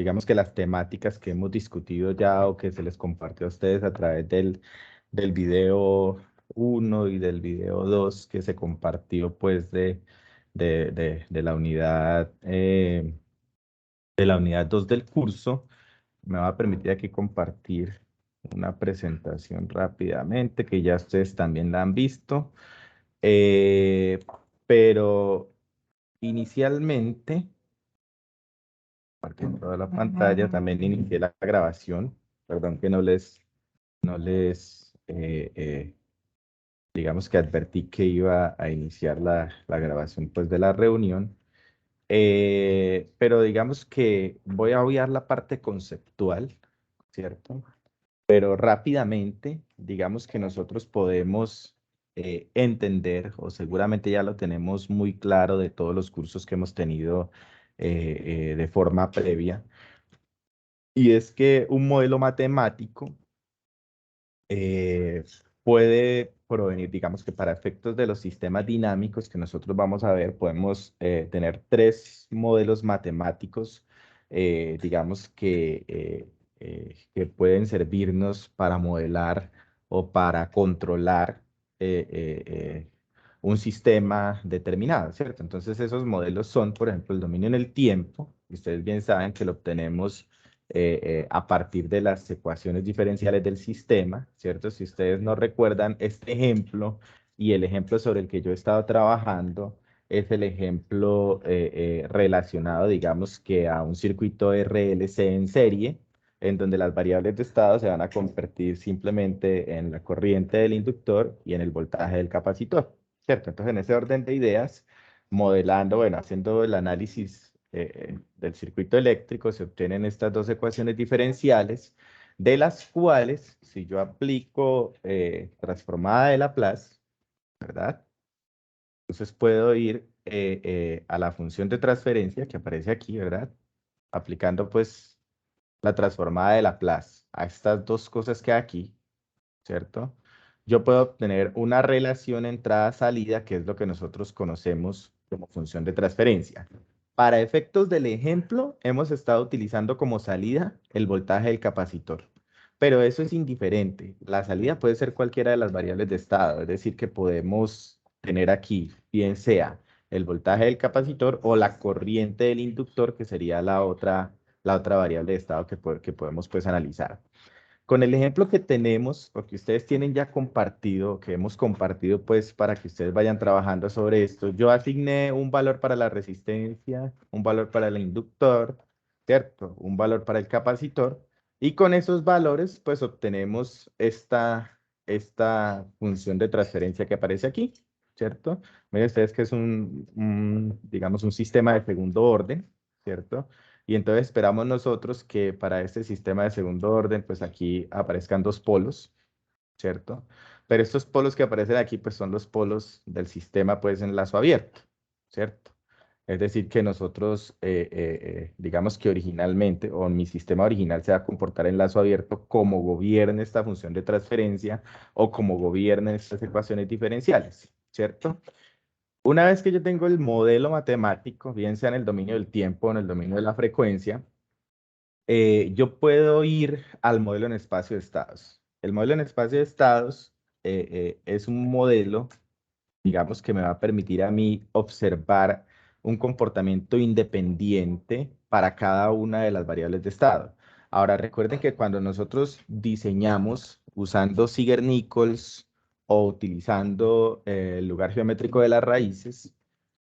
digamos que las temáticas que hemos discutido ya o que se les compartió a ustedes a través del video 1 y del video 2 que se compartió pues de la unidad 2 del curso. Me va a permitir aquí compartir una presentación rápidamente que ya ustedes también la han visto. Pero inicialmente, partiendo toda la pantalla, también inicié la grabación. Perdón que no les digamos que advertí que iba a iniciar la grabación pues de la reunión. Pero digamos que voy a obviar la parte conceptual, ¿cierto? Pero rápidamente, digamos que nosotros podemos entender, o seguramente ya lo tenemos muy claro de todos los cursos que hemos tenido de forma previa, y es que un modelo matemático eh, puede provenir, digamos que para efectos de los sistemas dinámicos que nosotros vamos a ver, podemos tener tres modelos matemáticos, digamos que pueden servirnos para modelar o para controlar eh, eh, eh, un sistema determinado, ¿cierto? Entonces esos modelos son, por ejemplo, el dominio en el tiempo, y ustedes bien saben que lo obtenemos a partir de las ecuaciones diferenciales del sistema, ¿cierto? Si ustedes no recuerdan este ejemplo y el ejemplo sobre el que yo he estado trabajando es el ejemplo relacionado, digamos, que a un circuito RLC en serie, en donde las variables de estado se van a convertir simplemente en la corriente del inductor y en el voltaje del capacitor, ¿cierto? Entonces, en ese orden de ideas, modelando, bueno, haciendo el análisis del circuito eléctrico, se obtienen estas dos ecuaciones diferenciales, de las cuales, si yo aplico transformada de Laplace, ¿verdad? Entonces puedo ir a la función de transferencia que aparece aquí, ¿verdad? Aplicando pues la transformada de Laplace a estas dos cosas que hay aquí, ¿cierto? Yo puedo obtener una relación entrada-salida, que es lo que nosotros conocemos como función de transferencia. Para efectos del ejemplo, hemos estado utilizando como salida el voltaje del capacitor. Pero eso es indiferente. La salida puede ser cualquiera de las variables de estado, es decir, que podemos tener aquí, bien sea el voltaje del capacitor o la corriente del inductor, que sería la otra variable de estado que podemos pues analizar. Con el ejemplo que tenemos, o que ustedes tienen ya compartido, que hemos compartido, pues para que ustedes vayan trabajando sobre esto, yo asigné un valor para la resistencia, un valor para el inductor, ¿cierto? Un valor para el capacitor, y con esos valores, pues obtenemos esta función de transferencia que aparece aquí, ¿cierto? Miren ustedes que es digamos, un sistema de segundo orden, ¿cierto? Y entonces esperamos nosotros que para este sistema de segundo orden, pues aquí aparezcan dos polos, ¿cierto? Pero estos polos que aparecen aquí, pues son los polos del sistema, pues en lazo abierto, ¿cierto? Es decir, que nosotros, digamos que originalmente, o mi sistema original se va a comportar en lazo abierto como gobierna esta función de transferencia o como gobiernan estas ecuaciones diferenciales, ¿cierto? Una vez que yo tengo el modelo matemático, bien sea en el dominio del tiempo o en el dominio de la frecuencia, yo puedo ir al modelo en espacio de estados. El modelo en espacio de estados es un modelo, digamos, que me va a permitir a mí observar un comportamiento independiente para cada una de las variables de estado. Ahora, recuerden que cuando nosotros diseñamos usando Ziegler-Nichols o utilizando el lugar geométrico de las raíces,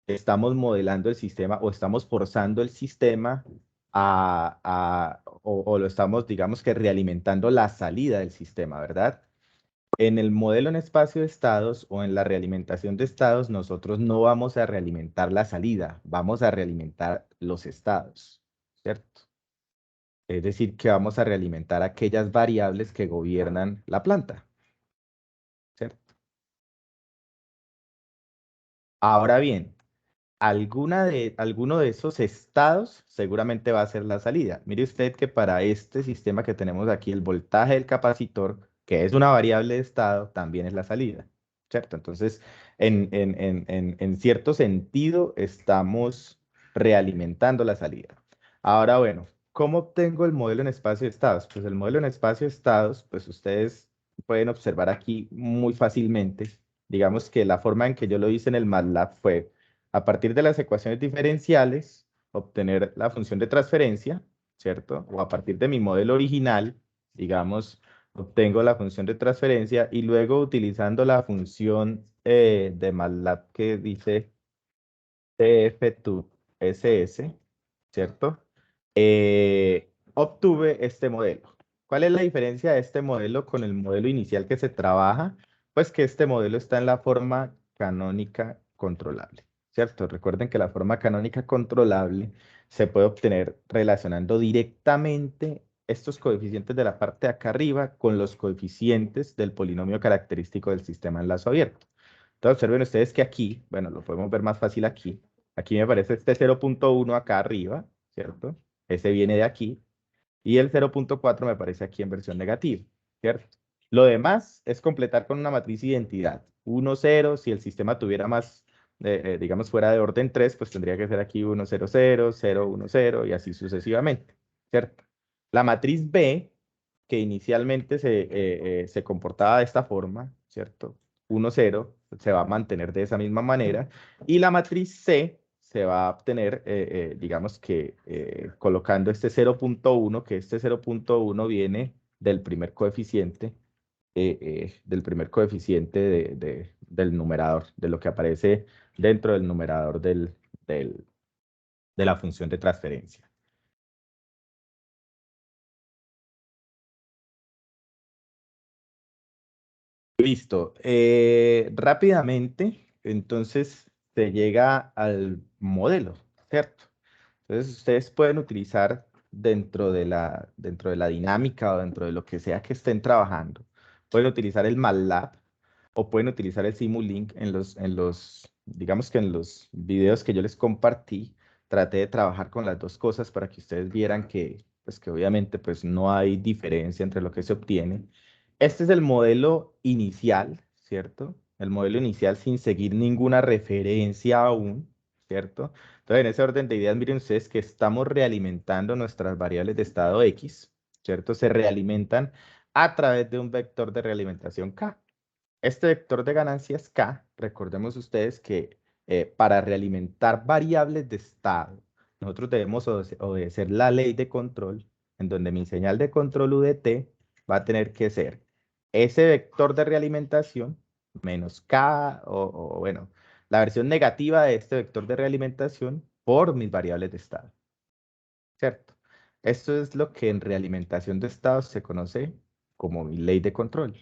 estamos modelando el sistema o estamos forzando el sistema o lo estamos, digamos que realimentando la salida del sistema, ¿verdad? En el modelo en espacio de estados o en la realimentación de estados, nosotros no vamos a realimentar la salida, vamos a realimentar los estados, ¿cierto? Es decir, que vamos a realimentar aquellas variables que gobiernan la planta, ¿cierto? Ahora bien, alguno de esos estados seguramente va a ser la salida. Mire usted que para este sistema que tenemos aquí, el voltaje del capacitor, que es una variable de estado, también es la salida, ¿cierto? Entonces, en cierto sentido, estamos realimentando la salida. Ahora, bueno. ¿Cómo obtengo el modelo en espacio de estados? Pues el modelo en espacio de estados, pues ustedes pueden observar aquí muy fácilmente. Digamos que la forma en que yo lo hice en el MATLAB fue, a partir de las ecuaciones diferenciales, obtener la función de transferencia, ¿cierto? O a partir de mi modelo original, digamos, obtengo la función de transferencia y luego utilizando la función de MATLAB que dice TF to SS, ¿cierto? Obtuve este modelo. ¿Cuál es la diferencia de este modelo con el modelo inicial que se trabaja? Pues que este modelo está en la forma canónica controlable, ¿cierto? Recuerden que la forma canónica controlable se puede obtener relacionando directamente estos coeficientes de la parte de acá arriba con los coeficientes del polinomio característico del sistema en lazo abierto. Entonces observen ustedes que aquí, bueno, lo podemos ver más fácil aquí. Aquí me aparece este 0.1 acá arriba, ¿cierto? Ese viene de aquí. Y el 0.4 me aparece aquí en versión negativa, ¿cierto? Lo demás es completar con una matriz de identidad. 1, 0, si el sistema tuviera más, digamos, fuera de orden 3, pues tendría que ser aquí 1, 0, 0, 0, 1, 0 y así sucesivamente, ¿cierto? La matriz B, que inicialmente se comportaba de esta forma, ¿cierto? 1, 0, se va a mantener de esa misma manera. Y la matriz C se va a obtener, digamos que colocando este 0.1, que este 0.1 viene del primer coeficiente del numerador, de lo que aparece dentro del numerador del- de la función de transferencia. Listo. Rápidamente, entonces se llega al modelo, ¿cierto? Entonces ustedes pueden utilizar dentro de la dinámica o dentro de lo que sea que estén trabajando, pueden utilizar el MATLAB o pueden utilizar el Simulink digamos que en los videos que yo les compartí, traté de trabajar con las dos cosas para que ustedes vieran que, pues que obviamente pues no hay diferencia entre lo que se obtiene. Este es el modelo inicial, ¿cierto? El modelo inicial sin seguir ninguna referencia aún, ¿cierto? Entonces, en ese orden de ideas, miren ustedes que estamos realimentando nuestras variables de estado X, ¿cierto? Se realimentan a través de un vector de realimentación K. Este vector de ganancias K, recordemos ustedes que para realimentar variables de estado, nosotros debemos obedecer la ley de control, en donde mi señal de control U de t va a tener que ser ese vector de realimentación menos K, bueno, la versión negativa de este vector de realimentación por mis variables de estado, ¿cierto? Esto es lo que en realimentación de estados se conoce como mi ley de control,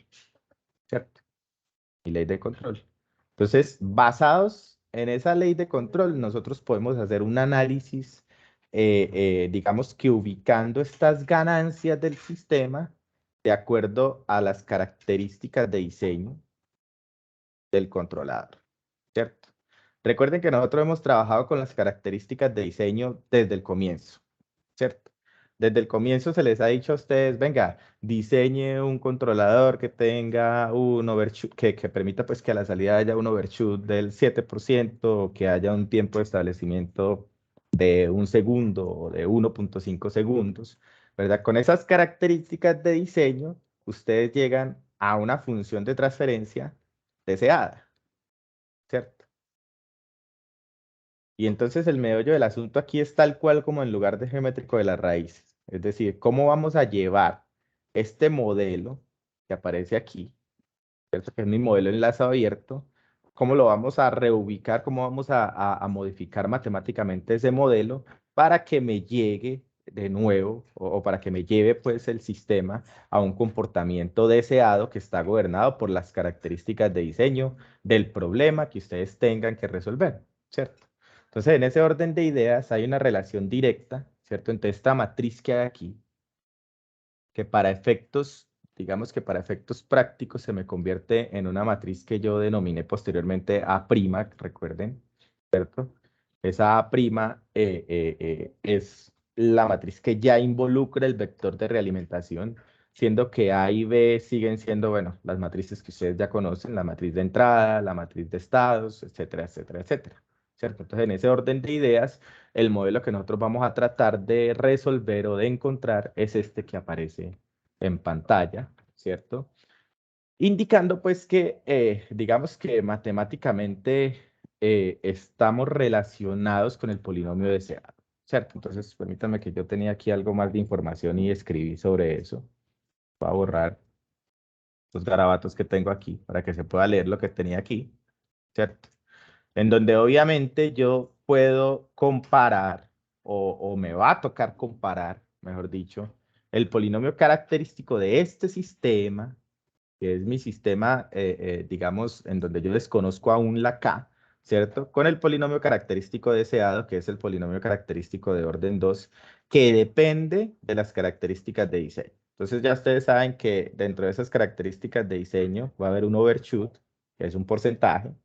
¿cierto? Mi ley de control. Entonces, basados en esa ley de control, nosotros podemos hacer un análisis, digamos que ubicando estas ganancias del sistema de acuerdo a las características de diseño del controlador, ¿cierto? Recuerden que nosotros hemos trabajado con las características de diseño desde el comienzo, ¿cierto? Desde el comienzo se les ha dicho a ustedes, venga, diseñe un controlador que tenga un overshoot, que permita pues que a la salida haya un overshoot del 7%, o que haya un tiempo de establecimiento de un segundo o de 1.5 segundos, ¿verdad? Con esas características de diseño, ustedes llegan a una función de transferencia deseada, ¿cierto? Y entonces el meollo del asunto aquí es tal cual como en lugar de geométrico de las raíces. Es decir, cómo vamos a llevar este modelo que aparece aquí, ¿cierto? Que es mi modelo enlazado abierto, cómo lo vamos a reubicar, cómo vamos a modificar matemáticamente ese modelo para que me llegue de nuevo o para que me lleve pues el sistema a un comportamiento deseado que está gobernado por las características de diseño del problema que ustedes tengan que resolver, ¿cierto? Entonces, en ese orden de ideas hay una relación directa, ¿cierto? Entre esta matriz que hay aquí, que para efectos, digamos que para efectos prácticos se me convierte en una matriz que yo denominé posteriormente A', recuerden, ¿cierto? Esa A' es la matriz que ya involucra el vector de realimentación, siendo que A y B siguen siendo, bueno, las matrices que ustedes ya conocen, la matriz de entrada, la matriz de estados, etcétera, etcétera, etcétera, ¿cierto? Entonces, en ese orden de ideas, el modelo que nosotros vamos a tratar de resolver o de encontrar es este que aparece en pantalla, ¿cierto? Indicando pues que, digamos que matemáticamente estamos relacionados con el polinomio deseado, ¿cierto? Entonces, permítanme que yo tenía aquí algo más de información y escribí sobre eso. Voy a borrar los garabatos que tengo aquí para que se pueda leer lo que tenía aquí, ¿cierto? En donde obviamente yo puedo comparar o me va a tocar comparar, mejor dicho, el polinomio característico de este sistema, que es mi sistema, digamos, en donde yo desconozco aún la K, ¿cierto? Con el polinomio característico deseado, que es el polinomio característico de orden 2, que depende de las características de diseño. Entonces ya ustedes saben que dentro de esas características de diseño va a haber un overshoot, que es un porcentaje,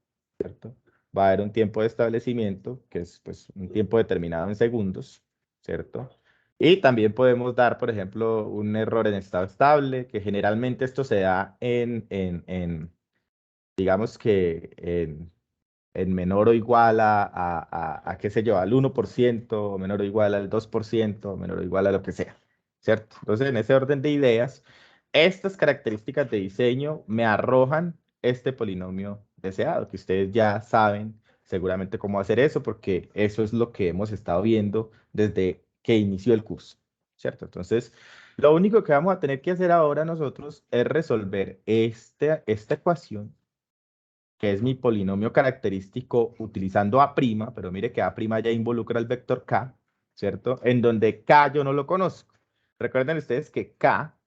¿cierto? Va a haber un tiempo de establecimiento, que es pues un tiempo determinado en segundos, ¿cierto? Y también podemos dar, por ejemplo, un error en estado estable, que generalmente esto se da digamos que en menor o igual a, qué sé yo, al 1%, o menor o igual al 2%, o menor o igual a lo que sea, ¿cierto? Entonces, en ese orden de ideas, estas características de diseño me arrojan este polinomio deseado, que ustedes ya saben seguramente cómo hacer eso, porque eso es lo que hemos estado viendo desde que inició el curso, ¿cierto? Entonces, lo único que vamos a tener que hacer ahora nosotros es resolver esta ecuación, que es mi polinomio característico utilizando A', pero mire que A' ya involucra el vector K, ¿cierto? En donde K yo no lo conozco. Recuerden ustedes que K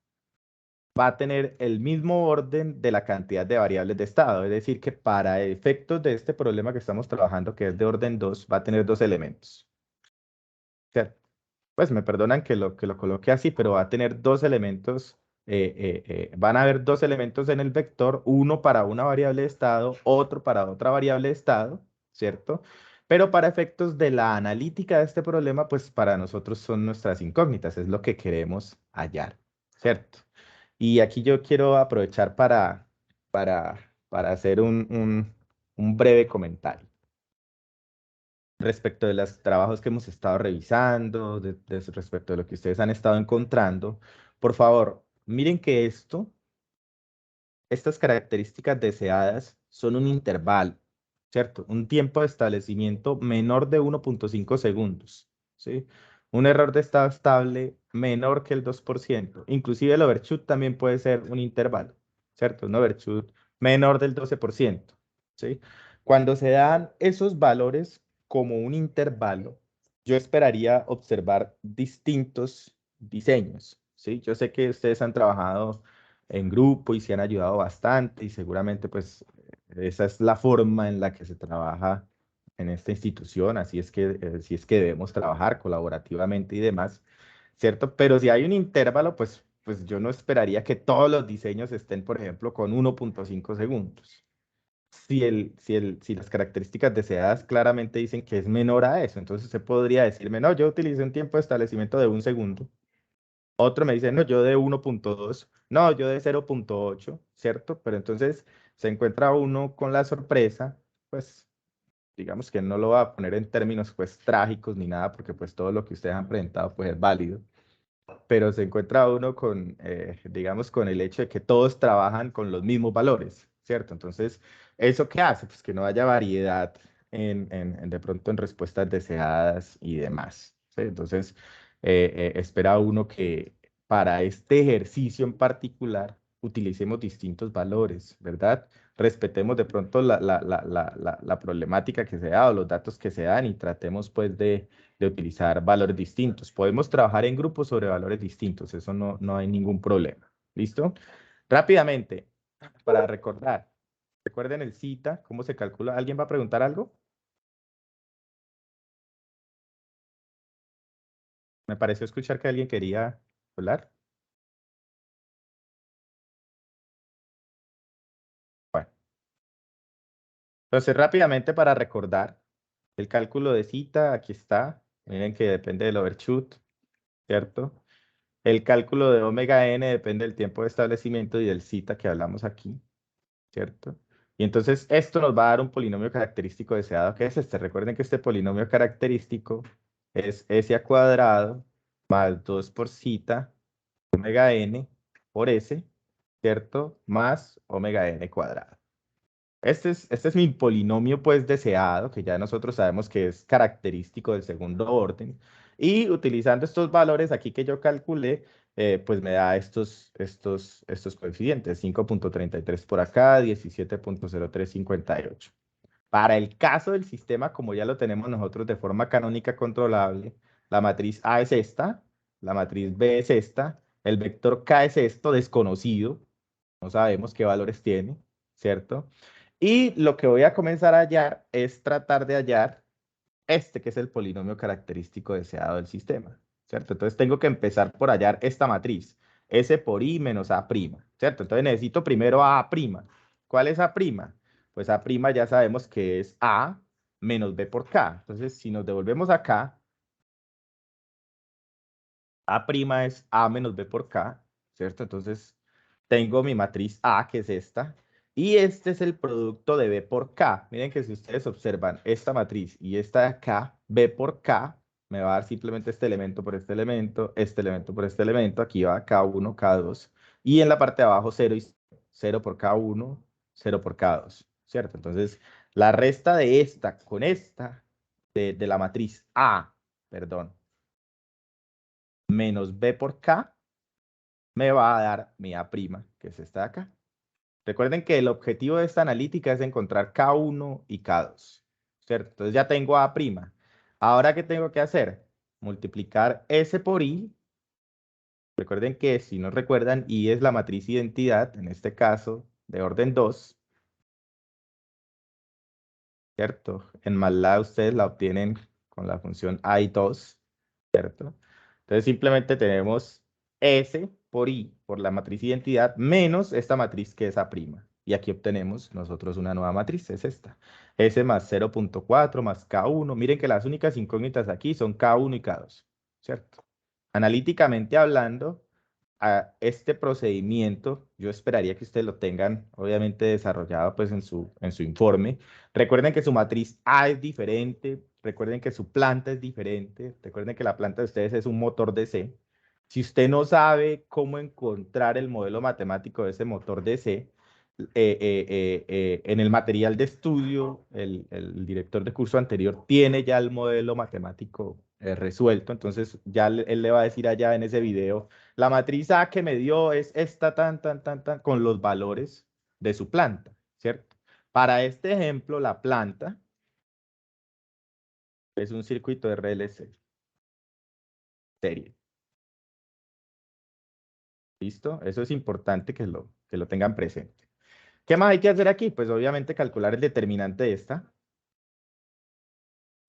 va a tener el mismo orden de la cantidad de variables de estado, es decir, que para efectos de este problema que estamos trabajando, que es de orden 2, va a tener dos elementos, ¿cierto? Pues me perdonan que lo coloque así, pero va a tener dos elementos, van a haber dos elementos en el vector, uno para una variable de estado, otro para otra variable de estado, ¿cierto? Pero para efectos de la analítica de este problema, pues para nosotros son nuestras incógnitas, es lo que queremos hallar, ¿cierto? Y aquí yo quiero aprovechar para hacer un breve comentario respecto de los trabajos que hemos estado revisando, respecto de lo que ustedes han estado encontrando. Por favor, miren que estas características deseadas son un intervalo, ¿cierto? Un tiempo de establecimiento menor de 1,5 segundos, ¿sí? Un error de estado estable menor que el 2%. Inclusive el overshoot también puede ser un intervalo, ¿cierto? Un overshoot menor del 12%, ¿sí? Cuando se dan esos valores como un intervalo, yo esperaría observar distintos diseños, ¿sí? Yo sé que ustedes han trabajado en grupo y se han ayudado bastante y seguramente pues esa es la forma en la que se trabaja en esta institución, así es que debemos trabajar colaborativamente y demás, ¿cierto? Pero si hay un intervalo, pues yo no esperaría que todos los diseños estén, por ejemplo, con 1,5 segundos. Si las características deseadas claramente dicen que es menor a eso, entonces se podría decirme, no, yo utilicé un tiempo de establecimiento de 1 segundo. Otro me dice, no, yo de 1,2, no, yo de 0,8, ¿cierto? Pero entonces se encuentra uno con la sorpresa, pues digamos que no lo va a poner en términos pues trágicos ni nada, porque pues todo lo que ustedes han presentado pues es válido, pero se encuentra uno con, digamos, con el hecho de que todos trabajan con los mismos valores, ¿cierto? Entonces, ¿eso qué hace? Pues que no haya variedad de pronto en respuestas deseadas y demás, ¿sí? Entonces, espera uno que para este ejercicio en particular utilicemos distintos valores, ¿verdad? Respetemos de pronto la problemática que se da o los datos que se dan y tratemos pues de utilizar valores distintos. Podemos trabajar en grupos sobre valores distintos, eso no hay ningún problema. ¿Listo? Rápidamente, para recordar, recuerden el cita, cómo se calcula. ¿Alguien va a preguntar algo? Me pareció escuchar que alguien quería hablar. Bueno, entonces rápidamente para recordar, el cálculo de cita, aquí está. Miren que depende del overshoot, ¿cierto? El cálculo de omega n depende del tiempo de establecimiento y del cita que hablamos aquí, ¿cierto? Y entonces esto nos va a dar un polinomio característico deseado, que es este. Recuerden que este polinomio característico es s al cuadrado más 2 por zeta omega n por s, ¿cierto? Más omega n cuadrado. Este es mi polinomio pues deseado, que ya nosotros sabemos que es característico del segundo orden. Y utilizando estos valores aquí que yo calculé, pues me da estos coeficientes, 5,33 por acá, 17,0358. Para el caso del sistema, como ya lo tenemos nosotros de forma canónica controlable, la matriz A es esta, la matriz B es esta, el vector K es esto, desconocido, no sabemos qué valores tiene, ¿cierto? Y lo que voy a comenzar a hallar es tratar de hallar este que es el polinomio característico deseado del sistema, ¿cierto? Entonces tengo que empezar por hallar esta matriz, S por I menos A', ¿cierto? Entonces necesito primero a A'. ¿Cuál es A'? Pues A' ya sabemos que es A menos B por K. Entonces, si nos devolvemos acá, A' es A menos B por K, ¿cierto? Entonces, tengo mi matriz A, que es esta, y este es el producto de B por K. Miren que si ustedes observan esta matriz y esta de acá, B por K, me va a dar simplemente este elemento por este elemento por este elemento. Aquí va K1, K2. Y en la parte de abajo 0 y 0 por K1, 0 por K2, ¿cierto? Entonces, la resta de esta con esta, de la matriz A, perdón, menos B por K, me va a dar mi A', que es esta de acá. Recuerden que el objetivo de esta analítica es encontrar K1 y K2, ¿cierto? Entonces ya tengo A'. Ahora, ¿qué tengo que hacer? Multiplicar S por I. Recuerden que, si no recuerdan, I es la matriz identidad, en este caso, de orden 2, ¿cierto? En MATLAB ustedes la obtienen con la función I2, ¿cierto? Entonces simplemente tenemos S por I, por la matriz identidad, menos esta matriz que es A'. Y aquí obtenemos nosotros una nueva matriz, es esta. S más 0,4 más K1. Miren que las únicas incógnitas aquí son K1 y K2, ¿cierto? Analíticamente hablando, a este procedimiento, yo esperaría que ustedes lo tengan, obviamente, desarrollado pues en su informe. Recuerden que su matriz A es diferente, recuerden que su planta es diferente, recuerden que la planta de ustedes es un motor DC. Si usted no sabe cómo encontrar el modelo matemático de ese motor DC, en el material de estudio, el director de curso anterior tiene ya el modelo matemático resuelto, entonces ya él le va a decir allá en ese video, la matriz A que me dio es esta tan, con los valores de su planta, ¿cierto? Para este ejemplo, la planta es un circuito RLC, serie. ¿Listo? Eso es importante que lo tengan presente. ¿Qué más hay que hacer aquí? Pues obviamente calcular el determinante de esta.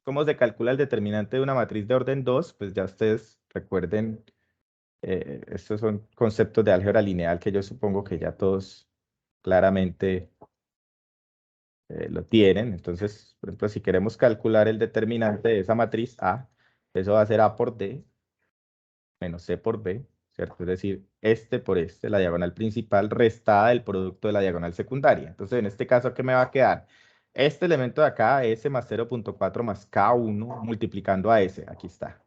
¿Cómo se calcula el determinante de una matriz de orden 2? Pues ya ustedes recuerden, estos son conceptos de álgebra lineal que yo supongo que ya todos claramente lo tienen. Entonces, por ejemplo, si queremos calcular el determinante de esa matriz A, eso va a ser A por D menos C por B, ¿cierto? Es decir, este por este, la diagonal principal restada del producto de la diagonal secundaria. Entonces, en este caso, ¿qué me va a quedar? Este elemento de acá, S más 0,4 más K1 multiplicando a S, aquí está,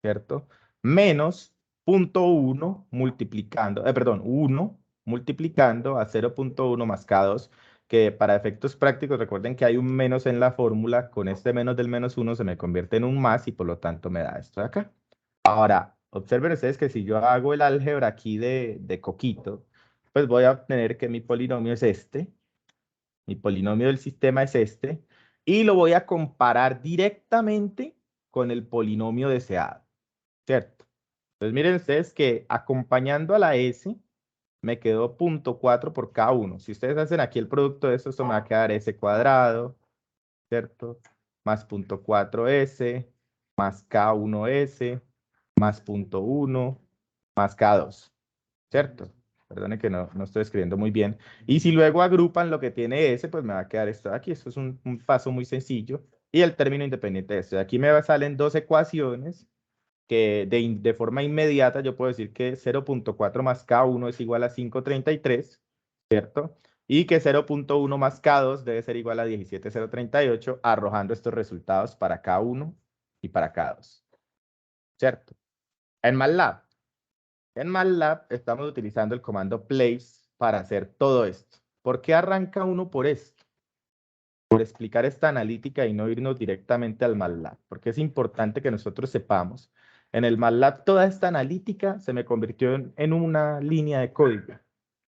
¿cierto? Menos 0,1 multiplicando, perdón, 1 multiplicando a 0,1 más K2, que para efectos prácticos recuerden que hay un menos en la fórmula, con este menos del menos 1 se me convierte en un más y por lo tanto me da esto de acá. Ahora, observen ustedes que si yo hago el álgebra aquí de Coquito, pues voy a obtener que mi polinomio es este, mi polinomio del sistema es este, y lo voy a comparar directamente con el polinomio deseado, ¿cierto? Entonces miren ustedes que acompañando a la S, me quedó 0,4 por K1. Si ustedes hacen aquí el producto de esto me va a quedar S cuadrado, ¿cierto? Más 0,4S, más K1S, más 0,1, más K2, ¿cierto? Perdone que no estoy escribiendo muy bien. Y si luego agrupan lo que tiene S, pues me va a quedar esto de aquí. Esto es un paso muy sencillo. Y el término independiente de esto. De aquí me salen dos ecuaciones que de forma inmediata yo puedo decir que 0,4 más K1 es igual a 5,33, ¿cierto? Y que 0.1 más K2 debe ser igual a 17,038, arrojando estos resultados para K1 y para K2, ¿cierto? En MATLAB, estamos utilizando el comando place para hacer todo esto. ¿Por qué arranca uno por esto? Por explicar esta analítica y no irnos directamente al MATLAB, porque es importante que nosotros sepamos. En el MATLAB toda esta analítica se me convirtió en una línea de código,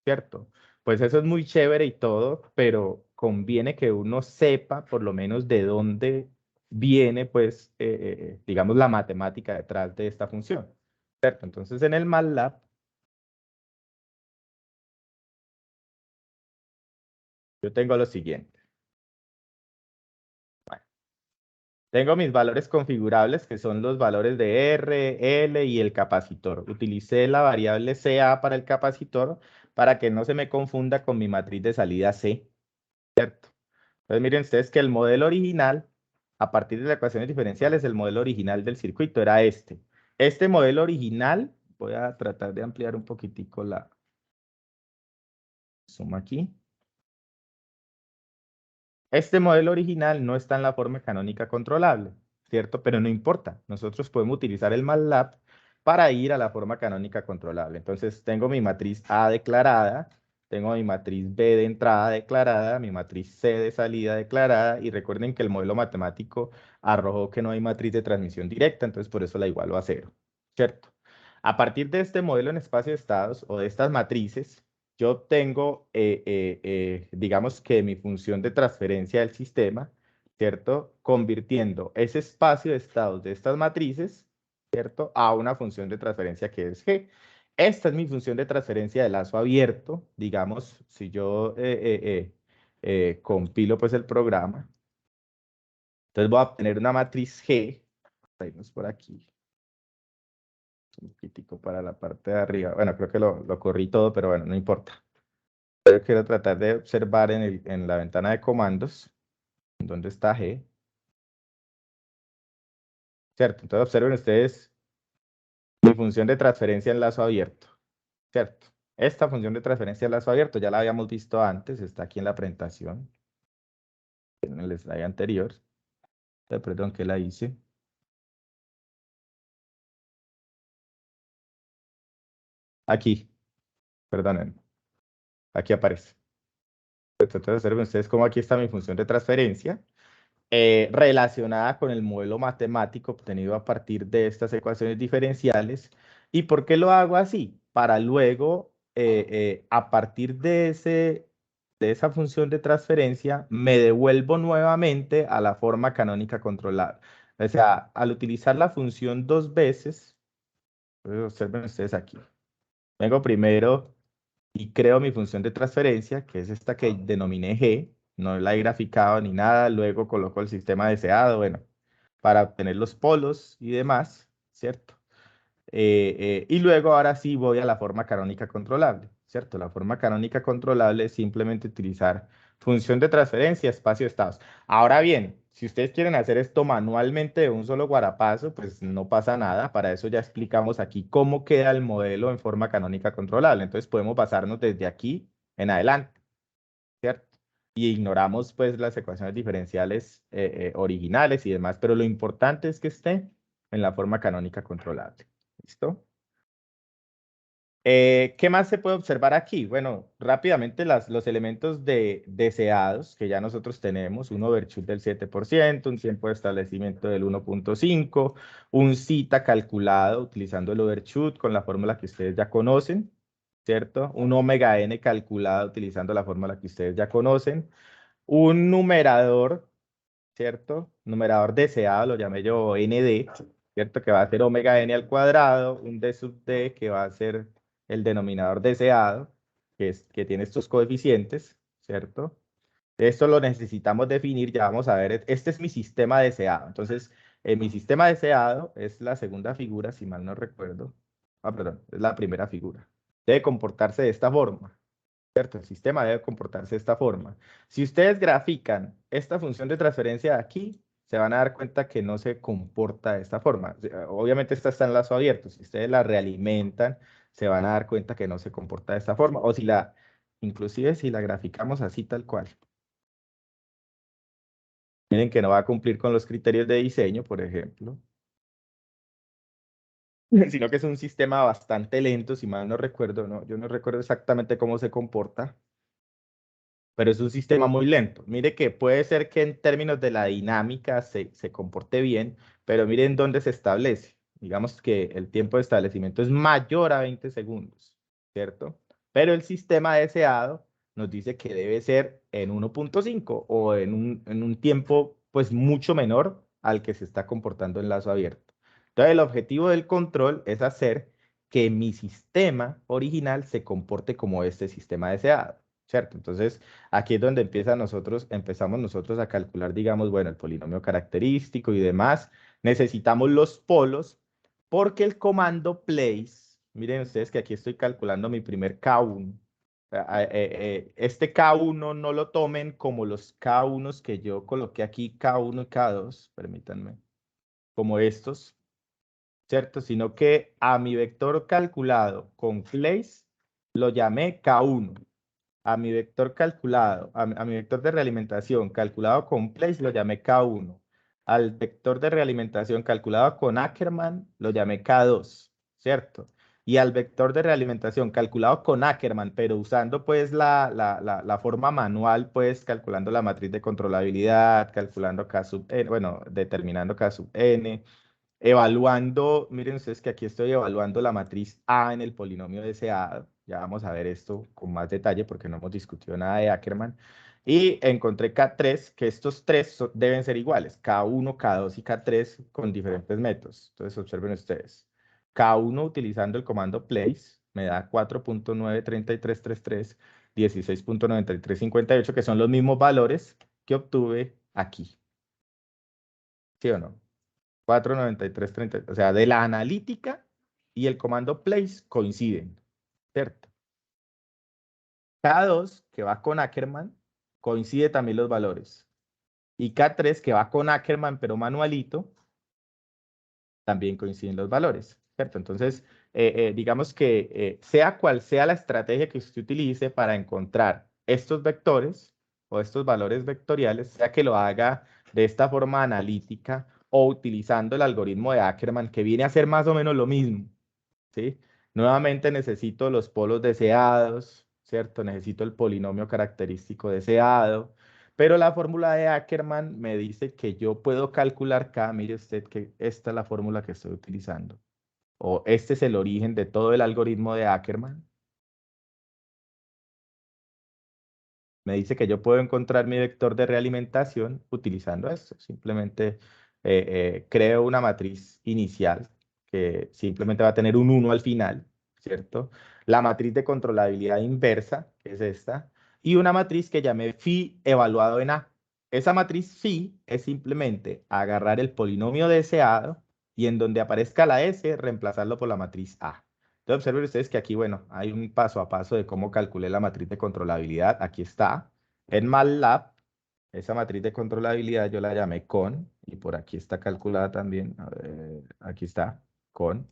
¿cierto? Pues eso es muy chévere y todo, pero conviene que uno sepa por lo menos de dónde viene, pues, digamos, la matemática detrás de esta función, ¿cierto? Entonces en el MATLAB yo tengo lo siguiente. Tengo mis valores configurables, que son los valores de R, L y el capacitor. Utilicé la variable CA para el capacitor para que no se me confunda con mi matriz de salida C, ¿cierto? Entonces miren ustedes que el modelo original, a partir de las ecuaciones diferenciales, el modelo original del circuito era este. Este modelo original, voy a tratar de ampliar un poquitico la suma aquí. Este modelo original no está en la forma canónica controlable, ¿cierto? Pero no importa, nosotros podemos utilizar el MATLAB para ir a la forma canónica controlable. Entonces tengo mi matriz A declarada, tengo mi matriz B de entrada declarada, mi matriz C de salida declarada, y recuerden que el modelo matemático arrojó que no hay matriz de transmisión directa, entonces por eso la igualo a cero, ¿cierto? A partir de este modelo en espacio de estados o de estas matrices, yo obtengo, digamos que mi función de transferencia del sistema, ¿cierto? Convirtiendo ese espacio de estados de estas matrices, ¿cierto? A una función de transferencia que es G. Esta es mi función de transferencia de lazo abierto, digamos, si yo compilo pues el programa. Entonces voy a obtener una matriz G, vamos por aquí, un poquitico para la parte de arriba. Bueno, creo que lo corrí todo, pero bueno, no importa. Yo quiero tratar de observar en la ventana de comandos, ¿dónde está G? ¿Cierto? Entonces observen ustedes mi función de transferencia en lazo abierto, ¿cierto? Esta función de transferencia en lazo abierto ya la habíamos visto antes, está aquí en la presentación, en el slide anterior. Perdón, que la hice. Aquí, perdonen, aquí aparece. Entonces observen ustedes cómo aquí está mi función de transferencia. Relacionada con el modelo matemático obtenido a partir de estas ecuaciones diferenciales. ¿Y por qué lo hago así? Para luego, a partir de esa función de transferencia, me devuelvo nuevamente a la forma canónica controlada. O sea, al utilizar la función dos veces, observen ustedes aquí, vengo primero y creo mi función de transferencia, que es esta que denominé G, no la he graficado ni nada, luego coloco el sistema deseado, bueno, para obtener los polos y demás, ¿cierto? Y luego ahora sí voy a la forma canónica controlable, ¿cierto? La forma canónica controlable es simplemente utilizar función de transferencia, espacio de estados. Ahora bien, si ustedes quieren hacer esto manualmente de un solo guarapazo, pues no pasa nada. Para eso ya explicamos aquí cómo queda el modelo en forma canónica controlable. Entonces podemos basarnos desde aquí en adelante, ¿cierto? Y ignoramos pues las ecuaciones diferenciales originales y demás, pero lo importante es que esté en la forma canónica controlable. ¿Listo? ¿Qué más se puede observar aquí? Bueno, rápidamente los elementos deseados que ya nosotros tenemos, un overshoot del 7%, un tiempo de establecimiento del 1.5, un zeta calculado utilizando el overshoot con la fórmula que ustedes ya conocen, ¿cierto? Un omega n calculado utilizando la fórmula que ustedes ya conocen, un numerador, ¿cierto? Numerador deseado, lo llamé yo ND, ¿cierto? Que va a ser omega n al cuadrado, un d sub d que va a ser el denominador deseado, que tiene estos coeficientes, ¿cierto? Esto lo necesitamos definir, ya vamos a ver, este es mi sistema deseado. Entonces, mi sistema deseado es la segunda figura, si mal no recuerdo. Ah, perdón, es la primera figura. Debe comportarse de esta forma. ¿Cierto? El sistema debe comportarse de esta forma. Si ustedes grafican esta función de transferencia de aquí, se van a dar cuenta que no se comporta de esta forma. Obviamente esta está en lazo abierto. Si ustedes la realimentan, se van a dar cuenta que no se comporta de esta forma. O si la inclusive si la graficamos así tal cual. Miren que no va a cumplir con los criterios de diseño, por ejemplo, sino que es un sistema bastante lento, si mal no recuerdo, ¿no? Yo no recuerdo exactamente cómo se comporta, pero es un sistema muy lento. Mire que puede ser que en términos de la dinámica se comporte bien, pero miren dónde se establece. Digamos que el tiempo de establecimiento es mayor a 20 segundos, ¿cierto? Pero el sistema deseado nos dice que debe ser en 1.5 o en un tiempo pues mucho menor al que se está comportando en lazo abierto. Entonces el objetivo del control es hacer que mi sistema original se comporte como este sistema deseado, ¿cierto? Entonces aquí es donde empezamos nosotros a calcular, digamos, bueno, el polinomio característico y demás. Necesitamos los polos porque el comando place, miren ustedes que aquí estoy calculando mi primer K1. Este K1 no lo tomen como los K1s que yo coloqué aquí, K1 y K2, permítanme, como estos, ¿cierto? Sino que a mi vector calculado con place lo llamé K1. A mi vector calculado, a mi vector de realimentación calculado con place lo llamé K1. Al vector de realimentación calculado con Ackermann lo llamé K2, ¿cierto? Y al vector de realimentación calculado con Ackermann, pero usando pues la forma manual, pues calculando la matriz de controlabilidad, calculando K sub n, bueno, determinando K sub n, evaluando, miren ustedes que aquí estoy evaluando la matriz A en el polinomio deseado. Ya vamos a ver esto con más detalle porque no hemos discutido nada de Ackermann. Y encontré K3, que estos tres deben ser iguales, K1, K2 y K3 con diferentes métodos. Entonces observen ustedes. K1 utilizando el comando place me da 4.93333, 16.9358, que son los mismos valores que obtuve aquí. ¿Sí o no? 49330, o sea, de la analítica y el comando place coinciden, ¿cierto? K2, que va con Ackermann, coincide también los valores. Y K3, que va con Ackermann, pero manualito, también coinciden los valores, ¿cierto? Entonces, digamos que sea cual sea la estrategia que usted utilice para encontrar estos vectores o estos valores vectoriales, sea que lo haga de esta forma analítica o utilizando el algoritmo de Ackermann, que viene a ser más o menos lo mismo, ¿sí? Nuevamente necesito los polos deseados, ¿cierto? Necesito el polinomio característico deseado, pero la fórmula de Ackermann me dice que yo puedo calcular K, mire usted que esta es la fórmula que estoy utilizando, o este es el origen de todo el algoritmo de Ackermann. Me dice que yo puedo encontrar mi vector de realimentación utilizando esto. Simplemente creo una matriz inicial que simplemente va a tener un 1 al final, ¿cierto? La matriz de controlabilidad inversa, que es esta, y una matriz que llamé phi evaluado en A. Esa matriz phi es simplemente agarrar el polinomio deseado y en donde aparezca la S, reemplazarlo por la matriz A. Entonces observen ustedes que aquí, bueno, hay un paso a paso de cómo calculé la matriz de controlabilidad. Aquí está. En MATLAB, esa matriz de controlabilidad yo la llamé con, y por aquí está calculada también. A ver, aquí está, con.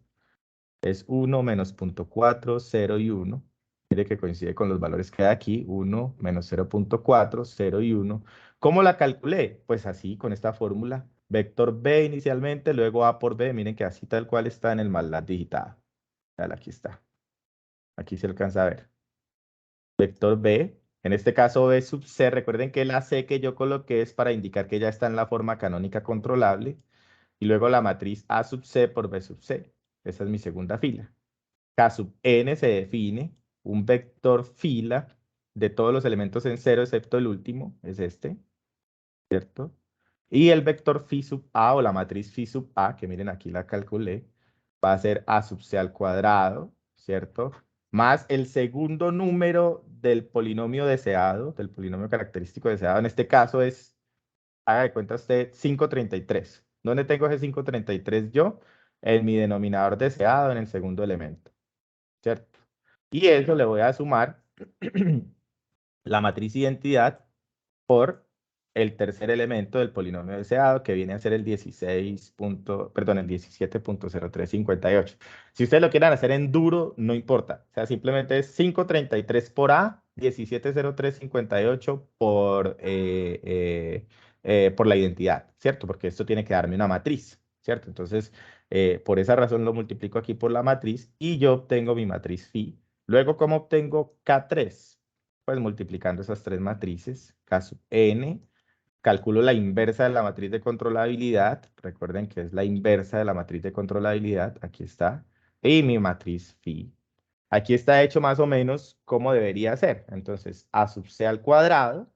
Es 1 menos 0.4, 0 y 1. Mire que coincide con los valores que hay aquí, 1 menos 0.4, 0 y 1. ¿Cómo la calculé? Pues así, con esta fórmula. Vector B inicialmente, luego A por B. Miren que así tal cual está en el MATLAB digitado. Aquí está. Aquí se alcanza a ver. Vector B, en este caso B sub C, recuerden que la C que yo coloqué es para indicar que ya está en la forma canónica controlable, y luego la matriz A sub C por B sub C. Esa es mi segunda fila. K sub N se define un vector fila de todos los elementos en cero excepto el último, es este, ¿cierto? Y el vector phi sub A o la matriz phi sub A, que miren aquí la calculé, va a ser A sub C al cuadrado, ¿cierto? Más el segundo número del polinomio deseado, del polinomio característico deseado. En este caso es, haga de cuenta usted, 533. ¿Dónde tengo ese 533 yo? En mi denominador deseado, en el segundo elemento, ¿cierto? Y eso le voy a sumar la matriz identidad por el tercer elemento del polinomio deseado, que viene a ser el 17.0358. Si ustedes lo quieren hacer en duro, no importa. O sea, simplemente es 533 por A 170358 por la identidad, ¿cierto? Porque esto tiene que darme una matriz, ¿cierto? Entonces, por esa razón lo multiplico aquí por la matriz y yo obtengo mi matriz phi. Luego, ¿cómo obtengo K3? Pues multiplicando esas tres matrices, K sub n, calculo la inversa de la matriz de controlabilidad, recuerden que es la inversa de la matriz de controlabilidad, aquí está, y mi matriz phi. Aquí está hecho más o menos como debería ser. Entonces, A sub C al cuadrado,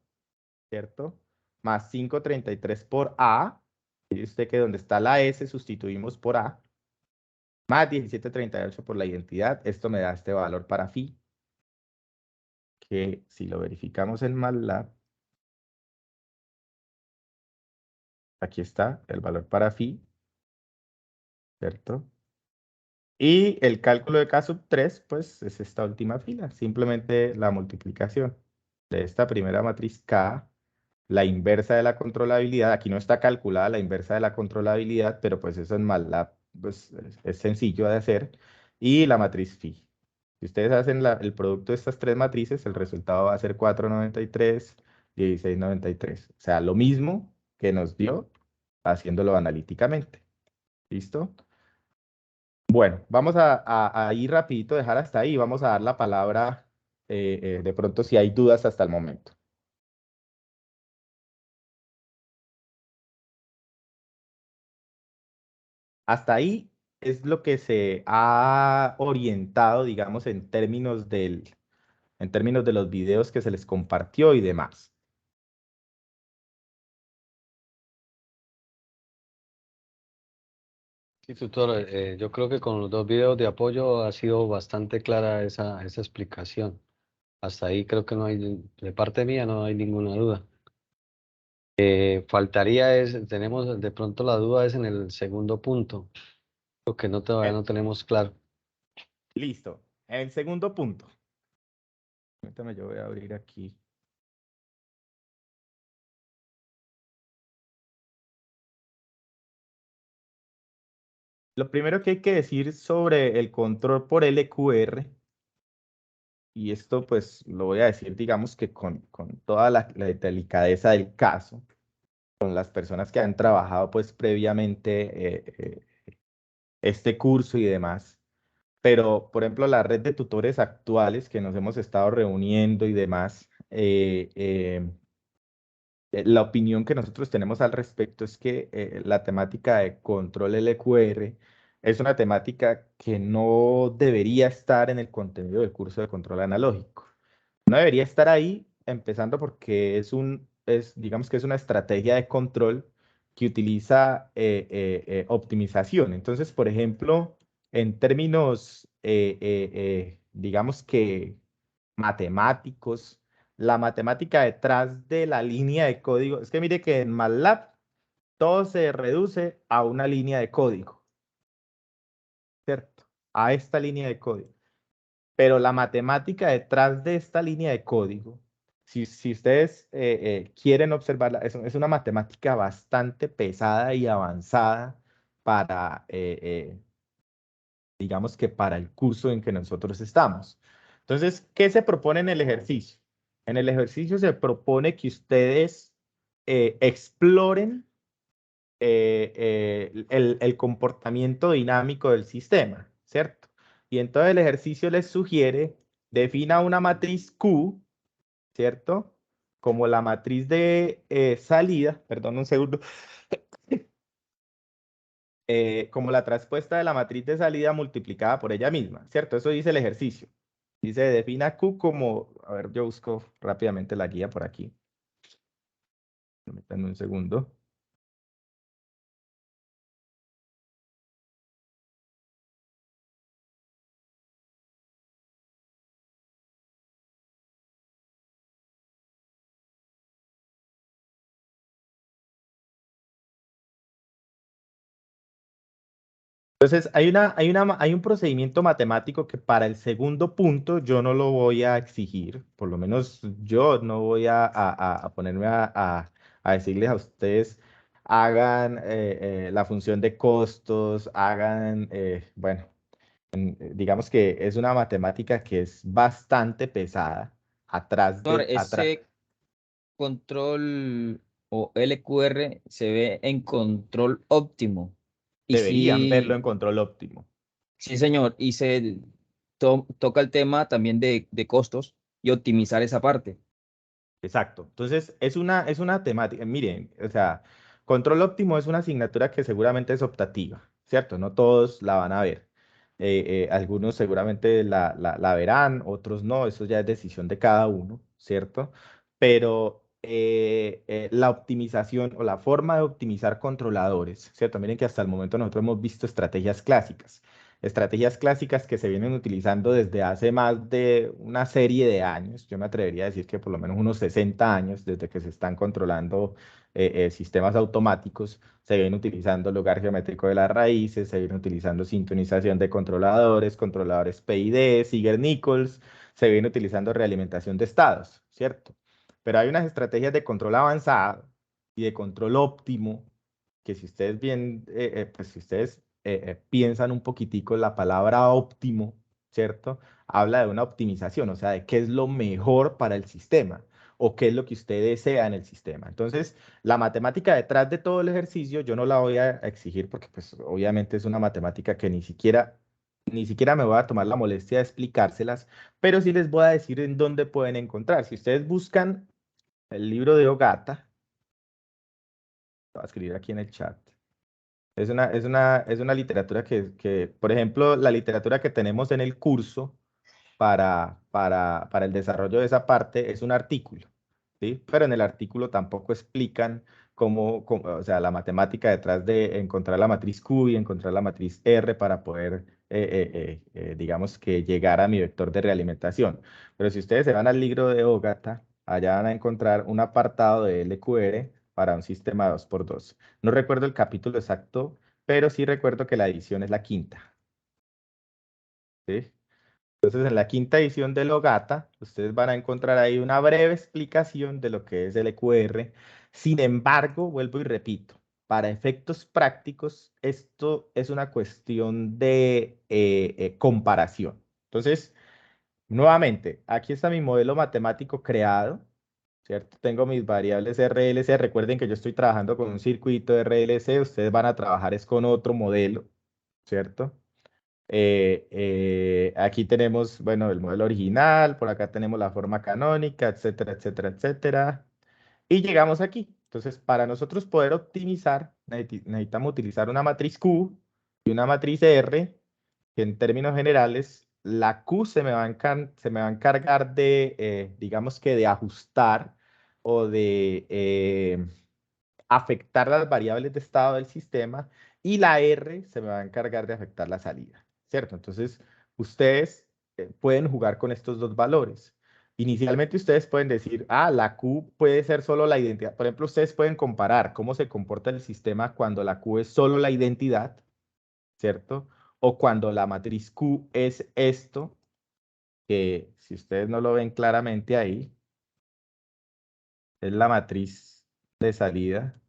¿cierto? Más 533 por A. Y usted que donde está la S sustituimos por A. Más 1738 por la identidad. Esto me da este valor para phi. Que si lo verificamos en MATLAB, aquí está el valor para phi, ¿cierto? Y el cálculo de K sub 3, pues es esta última fila. Simplemente la multiplicación de esta primera matriz K, la inversa de la controlabilidad. Aquí no está calculada la inversa de la controlabilidad, pero pues eso en MATLAB pues, es sencillo de hacer. Y la matriz phi. Si ustedes hacen el producto de estas tres matrices, el resultado va a ser 493, 1693. O sea, lo mismo que nos dio haciéndolo analíticamente. ¿Listo? Bueno, vamos a ir rapidito, dejar hasta ahí. Vamos a dar la palabra de pronto si hay dudas hasta el momento. Hasta ahí es lo que se ha orientado, digamos, en términos de los videos que se les compartió y demás. Sí, tutor, yo creo que con los dos videos de apoyo ha sido bastante clara esa explicación. Hasta ahí creo que no hay, de parte mía no hay ninguna duda. Faltaría tenemos de pronto la duda es en el segundo punto, lo que no todavía Eh, no tenemos claro. Listo. El segundo punto. Permítame, yo voy a abrir aquí. Lo primero que hay que decir sobre el control por LQR, y esto pues lo voy a decir digamos que con toda la delicadeza del caso, con las personas que han trabajado pues previamente este curso y demás. Pero, por ejemplo, la red de tutores actuales que nos hemos estado reuniendo y demás, la opinión que nosotros tenemos al respecto es que la temática de control LQR es una temática que no debería estar en el contenido del curso de control analógico. No debería estar ahí, empezando porque digamos que es una estrategia de control que utiliza optimización. Entonces, por ejemplo, en términos, digamos que matemáticos, la matemática detrás de la línea de código, es que mire que en MATLAB todo se reduce a una línea de código, ¿cierto? A esta línea de código. Pero la matemática detrás de esta línea de código, si ustedes quieren observarla, es una matemática bastante pesada y avanzada para, digamos que para el curso en que nosotros estamos. Entonces, ¿qué se propone en el ejercicio? En el ejercicio se propone que ustedes exploren el comportamiento dinámico del sistema, ¿cierto? Y entonces el ejercicio les sugiere, defina una matriz Q, ¿cierto? Como la matriz de salida, perdón un segundo, como la traspuesta de la matriz de salida multiplicada por ella misma, ¿cierto? Eso dice el ejercicio. Dice, defina Q como, a ver, yo busco rápidamente la guía por aquí. Permítanme un segundo. Entonces, hay un procedimiento matemático que para el segundo punto yo no lo voy a exigir, por lo menos yo no voy a ponerme a decirles a ustedes, hagan la función de costos, hagan, bueno, digamos que es una matemática que es bastante pesada, atrás Doctor, de, atrás, ese control o LQR se ve en control óptimo. Y deberían verlo en sí, control óptimo. sí, señor, y se toca el tema también de costos y optimizar esa parte. Exacto. Entonces, es una temática. Miren, o sea, control óptimo es una asignatura que seguramente es optativa, ¿cierto? No todos la van a ver. Algunos seguramente la verán, otros no. Eso ya es decisión de cada uno, ¿cierto? Pero la optimización o la forma de optimizar controladores, ¿cierto? Miren que hasta el momento nosotros hemos visto estrategias clásicas. Estrategias clásicas que se vienen utilizando desde hace más de una serie de años. Yo me atrevería a decir que por lo menos unos 60 años desde que se están controlando sistemas automáticos. Se viene utilizando lugar geométrico de las raíces, se viene utilizando sintonización de controladores, controladores PID, Ziegler-Nichols, se viene utilizando realimentación de estados, ¿cierto? Pero hay unas estrategias de control avanzado y de control óptimo que si ustedes bien, pues si ustedes piensan un poquitico, la palabra óptimo, ¿cierto? Habla de una optimización, o sea, de qué es lo mejor para el sistema o qué es lo que usted desea en el sistema. Entonces, la matemática detrás de todo el ejercicio, yo no la voy a exigir porque, pues, obviamente es una matemática que ni siquiera me voy a tomar la molestia de explicárselas, pero sí les voy a decir en dónde pueden encontrar. Si ustedes buscan el libro de Ogata, lo voy a escribir aquí en el chat. Es una literatura por ejemplo, la literatura que tenemos en el curso para el desarrollo de esa parte es un artículo, ¿sí? Pero en el artículo tampoco explican o sea, la matemática detrás de encontrar la matriz Q y encontrar la matriz R para poder, digamos que llegar a mi vector de realimentación. Pero si ustedes se van al libro de Ogata, allá van a encontrar un apartado de LQR para un sistema 2x2. No recuerdo el capítulo exacto, pero sí recuerdo que la edición es la quinta, ¿sí? Entonces, en la quinta edición de Logata, ustedes van a encontrar ahí una breve explicación de lo que es el EQR. Sin embargo, vuelvo y repito, para efectos prácticos, esto es una cuestión de comparación. Entonces, nuevamente, aquí está mi modelo matemático creado, ¿cierto? Tengo mis variables RLC. Recuerden que yo estoy trabajando con un circuito de RLC, ustedes van a trabajar es con otro modelo, ¿cierto? Aquí tenemos, bueno, el modelo original, por acá tenemos la forma canónica, etcétera, etcétera, etcétera. Y llegamos aquí. Entonces, para nosotros poder optimizar, necesitamos utilizar una matriz Q y una matriz R, que en términos generales, la Q se me va a encargar de, digamos que de ajustar o de afectar las variables de estado del sistema y la R se me va a encargar de afectar la salida, ¿cierto? Entonces, ustedes pueden jugar con estos dos valores. Inicialmente ustedes pueden decir, ah, la Q puede ser solo la identidad. Por ejemplo, ustedes pueden comparar cómo se comporta el sistema cuando la Q es solo la identidad, ¿cierto? O cuando la matriz Q es esto, que si ustedes no lo ven claramente ahí, es la matriz de salida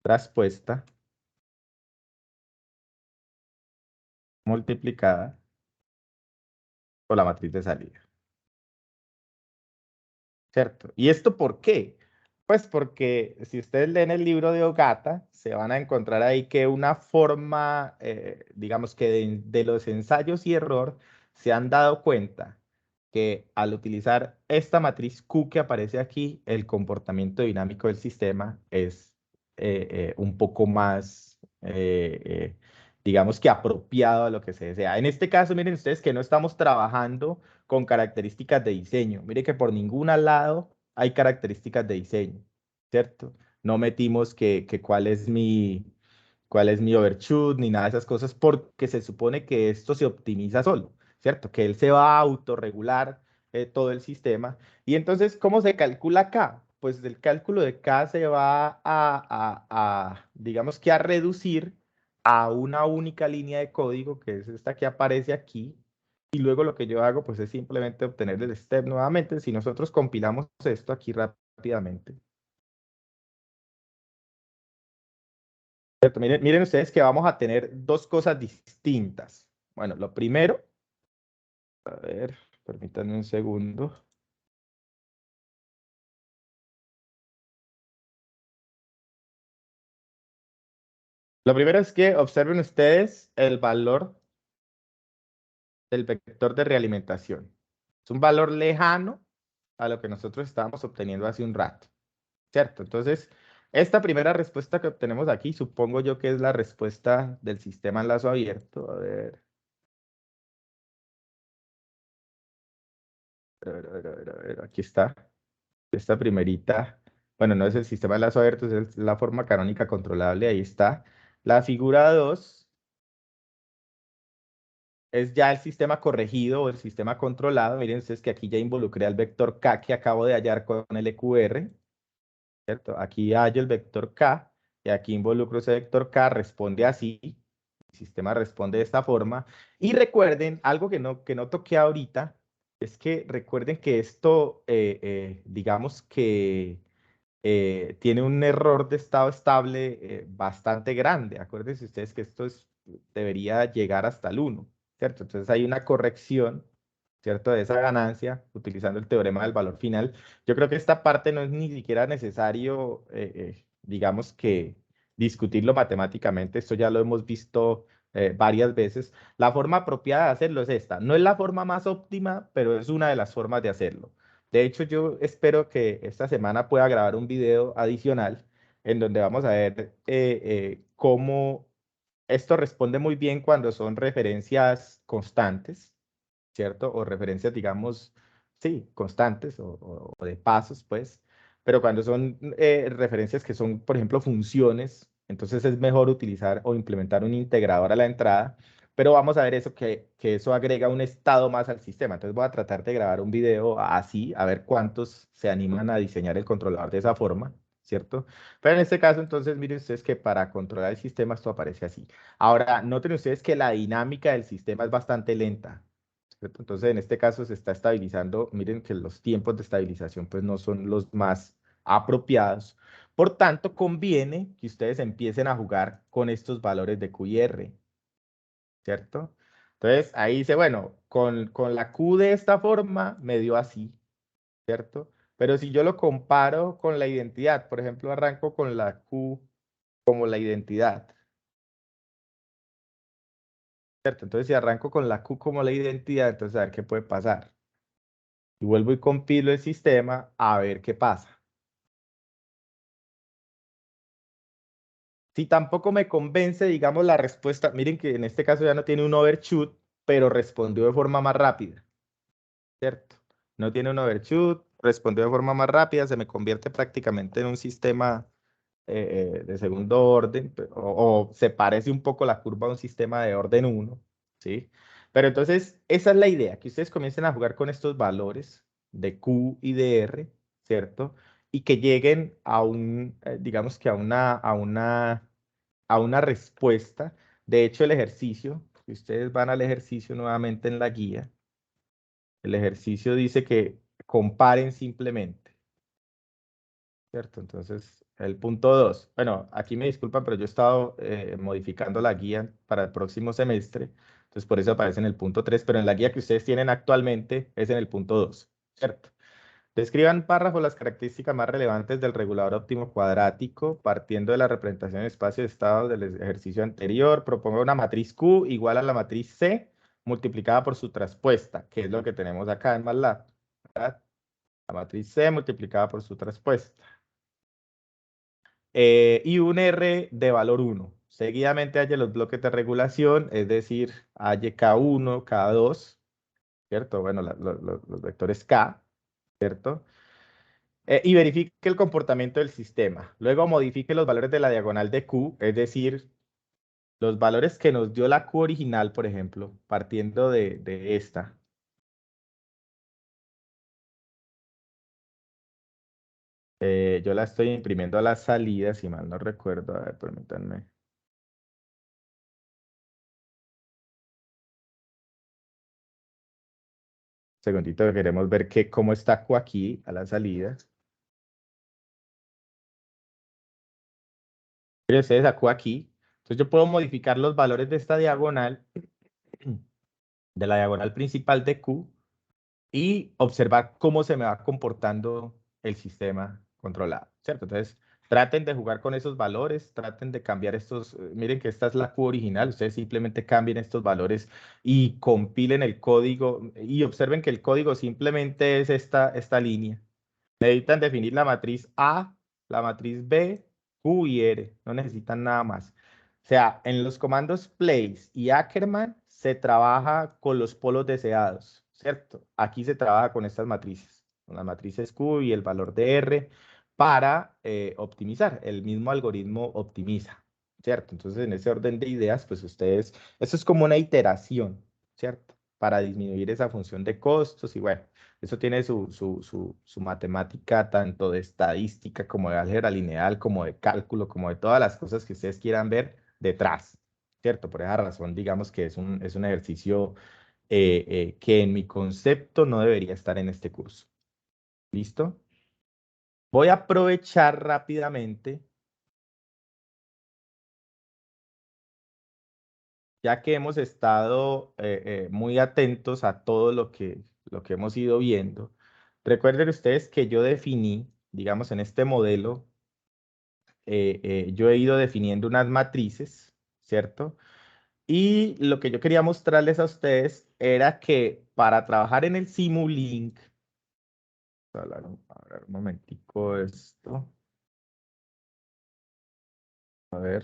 traspuesta multiplicada por la matriz de salida, ¿cierto? ¿Y esto por qué? Pues porque si ustedes leen el libro de Ogata, se van a encontrar ahí que una forma, digamos que de los ensayos y error, se han dado cuenta que al utilizar esta matriz Q que aparece aquí, el comportamiento dinámico del sistema es un poco más, digamos que apropiado a lo que se desea. En este caso, miren ustedes que no estamos trabajando con características de diseño. Mire que por ningún lado hay características de diseño, ¿cierto? No metimos que cuál es mi overshoot ni nada de esas cosas porque se supone que esto se optimiza solo, ¿cierto? Que él se va a autorregular todo el sistema. Y entonces, ¿cómo se calcula K? Pues el cálculo de K se va digamos que a reducir a una única línea de código, que es esta que aparece aquí, y luego lo que yo hago, pues es simplemente obtener el step nuevamente. Si nosotros compilamos esto aquí rápidamente. ¿Cierto? Miren ustedes que vamos a tener dos cosas distintas. Bueno, lo primero, a ver, permítanme un segundo. Lo primero es que observen ustedes el valor del vector de realimentación. Es un valor lejano a lo que nosotros estábamos obteniendo hace un rato, ¿cierto? Entonces, esta primera respuesta que obtenemos aquí, supongo yo que es la respuesta del sistema en lazo abierto. A ver, aquí está. Esta primerita, bueno, no es el sistema de lazo abierto, es la forma canónica controlable, ahí está. La figura 2 es ya el sistema corregido o el sistema controlado. Miren ustedes que aquí ya involucré al vector K que acabo de hallar con el EQR, ¿cierto? Aquí hallo el vector K y aquí involucro ese vector K, responde así. El sistema responde de esta forma. Y recuerden, algo que no toqué ahorita, es que recuerden que esto, digamos que tiene un error de estado estable bastante grande. Acuérdense ustedes que debería llegar hasta el 1, ¿cierto? Entonces hay una corrección, ¿cierto? De esa ganancia utilizando el teorema del valor final. Yo creo que esta parte no es ni siquiera necesario, digamos que discutirlo matemáticamente. Esto ya lo hemos visto varias veces. La forma apropiada de hacerlo es esta. No es la forma más óptima, pero es una de las formas de hacerlo. De hecho, yo espero que esta semana pueda grabar un video adicional en donde vamos a ver cómo esto responde muy bien cuando son referencias constantes, ¿cierto? O referencias, digamos, sí, constantes o de pasos, pues. Pero cuando son referencias que son, por ejemplo, funciones, entonces es mejor utilizar o implementar un integrador a la entrada. Pero vamos a ver eso, que eso agrega un estado más al sistema. Entonces voy a tratar de grabar un video así, a ver cuántos se animan a diseñar el controlador de esa forma, ¿cierto? Pero en este caso, entonces, miren ustedes que para controlar el sistema esto aparece así. Ahora, noten ustedes que la dinámica del sistema es bastante lenta, ¿cierto? Entonces, en este caso se está estabilizando. Miren que los tiempos de estabilización pues no son los más apropiados. Por tanto, conviene que ustedes empiecen a jugar con estos valores de Q y R, ¿cierto? Entonces, ahí dice, bueno, con la Q de esta forma me dio así, ¿cierto? Pero si yo lo comparo con la identidad, por ejemplo, arranco con la Q como la identidad, ¿cierto? Entonces, si arranco con la Q como la identidad, entonces a ver qué puede pasar. Y vuelvo y compilo el sistema a ver qué pasa. Si tampoco me convence, digamos, la respuesta, miren que en este caso ya no tiene un overshoot, pero respondió de forma más rápida, ¿cierto? No tiene un overshoot, respondió de forma más rápida, se me convierte prácticamente en un sistema de segundo orden, o se parece un poco la curva a un sistema de orden 1, ¿sí? Pero entonces, esa es la idea, que ustedes comiencen a jugar con estos valores de Q y de R, ¿cierto? Y que lleguen a digamos que a una respuesta. De hecho, el ejercicio, si ustedes van al ejercicio nuevamente en la guía, el ejercicio dice que comparen simplemente, ¿cierto? Entonces, el punto 2. Bueno, aquí me disculpan, pero yo he estado modificando la guía para el próximo semestre, entonces por eso aparece en el punto 3, pero en la guía que ustedes tienen actualmente es en el punto 2, ¿cierto? Describan párrafo las características más relevantes del regulador óptimo cuadrático, partiendo de la representación en espacio de estados del ejercicio anterior. Proponga una matriz Q igual a la matriz C multiplicada por su traspuesta, que es lo que tenemos acá en MATLAB, ¿verdad? La matriz C multiplicada por su traspuesta. Y un R de valor 1. Seguidamente halle los bloques de regulación, es decir, halle K1, K2, ¿cierto? Bueno, los vectores K, ¿cierto? Y verifique el comportamiento del sistema. Luego modifique los valores de la diagonal de Q, es decir, los valores que nos dio la Q original, por ejemplo, partiendo de esta. Yo la estoy imprimiendo a la salida, si mal no recuerdo. A ver, permítanme. Segundito, queremos ver cómo está Q aquí a la salida. Miren ustedes a Q aquí. Entonces yo puedo modificar los valores de esta diagonal, de la diagonal principal de Q, y observar cómo se me va comportando el sistema controlado, ¿cierto? Entonces, Traten de jugar con esos valores, traten de cambiar estos, miren que esta es la Q original, ustedes simplemente cambien estos valores y compilen el código y observen que el código simplemente es esta línea. Necesitan definir la matriz A, la matriz B, Q y R, no necesitan nada más. O sea, en los comandos place y Ackermann se trabaja con los polos deseados, ¿cierto? Aquí se trabaja con estas matrices, con las matrices Q y el valor de R para optimizar. El mismo algoritmo optimiza, ¿cierto? Entonces, en ese orden de ideas, pues ustedes, esto es como una iteración, ¿cierto? Para disminuir esa función de costos y bueno, eso tiene su matemática tanto de estadística como de álgebra lineal, como de cálculo, como de todas las cosas que ustedes quieran ver detrás, ¿cierto? Por esa razón, digamos que es un ejercicio que en mi concepto no debería estar en este curso. ¿Listo? Voy a aprovechar rápidamente, ya que hemos estado muy atentos a todo lo que hemos ido viendo. Recuerden ustedes que yo definí, digamos, en este modelo, yo he ido definiendo unas matrices, ¿cierto? Y lo que yo quería mostrarles a ustedes era que para trabajar en el Simulink, a ver un momentico esto, a ver.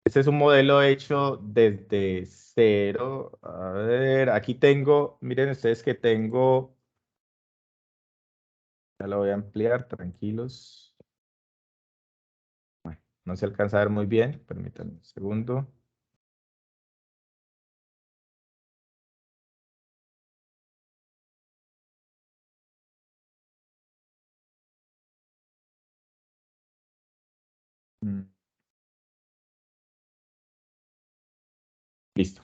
Este es un modelo hecho desde cero. A ver, aquí tengo, miren ustedes que tengo, ya lo voy a ampliar, tranquilos. Bueno, no se alcanza a ver muy bien, permítanme un segundo. Mm, Listo.